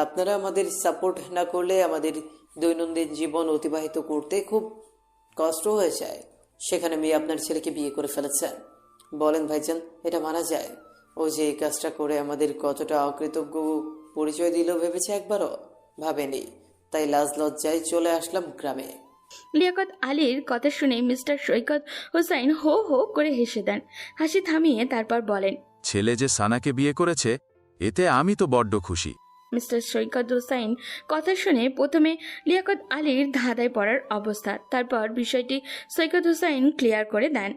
আপনারা আমাদের সাপোর্ট না করলে আমাদের দৈনন্দিন জীবন অতিবাহিত করতে খুব কষ্ট হয়ে যায়। সেখানে মেয়ে আপনার ছেলেকে বিয়ে করে ফেলেছেন। বলেন ভাইজান, এটা মানা যায়? ও যে এই কাজটা করে আমাদের কতটা অকৃতজ্ঞ পরিচয় দিল ভেবেছে একবারও? ভাবেনি। তাই লাজ লজ্জায় চলে আসলাম গ্রামে। লিয়াকত আলীর কথা শুনে মিস্টার সৈকত হোসাইন হো হো করে হেসে দেন। হাসি থামিয়ে তারপর বলেন, ছেলে যে সানাকে বিয়ে করেছে এতে আমি তো বড্ড খুশি। মিস্টার সৈকত হোসাইন কথা শুনে প্রথমে লিয়াকত আলীর ধাঁধায় পড়ার অবস্থা, তারপর বিষয়টি সৈকত হোসাইন ক্লিয়ার করে দেন।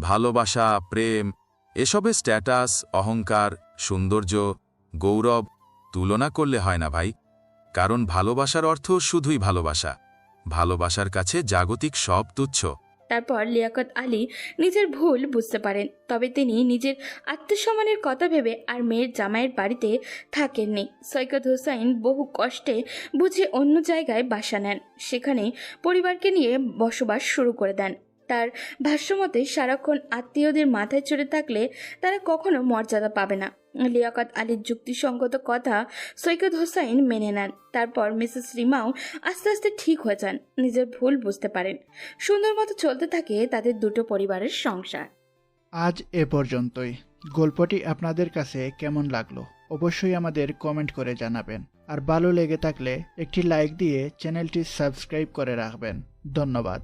ভালোবাসা, প্রেম, এসবের স্ট্যাটাস, অহংকার, সৌন্দর্য, গৌরব তুলনা করলে হয় না ভাই। কারণ ভালোবাসার অর্থ শুধুই ভালোবাসা। ভালোবাসার কাছে জাগতিক সব তুচ্ছ। তারপর লিয়াকত আলী নিজের ভুল বুঝতে পারেন। তবে তিনি নিজের আত্মসম্মানের কথা ভেবে আর মেয়ের জামাইয়ের বাড়িতে থাকেননি। সৈকত হোসাইন বহু কষ্টে বুঝে অন্য জায়গায় বাসা নেন। সেখানে পরিবারকে নিয়ে বসবাস শুরু করে দেন। তার ভাষ্যমতে সারাক্ষণ আত্মীয়দের মাথায় চড়ে থাকলে তারা কখনো মর্যাদা পাবে না। লিয়াকত আলীর যুক্তিসঙ্গত কথা সৈকত হোসাইন মেনে নেন। তারপর মিসেস রিমাও আস্তে আস্তে ঠিক হয়ে যান, নিজের ভুল বুঝতে পারেন। সুন্দর মতো চলতে থাকে তাদের দুটো পরিবারের সংসার। আজ এ পর্যন্তই। গল্পটি আপনাদের কাছে কেমন লাগলো অবশ্যই আমাদের কমেন্ট করে জানাবেন। আর ভালো লেগে থাকলে একটি লাইক দিয়ে চ্যানেলটি সাবস্ক্রাইব করে রাখবেন। ধন্যবাদ।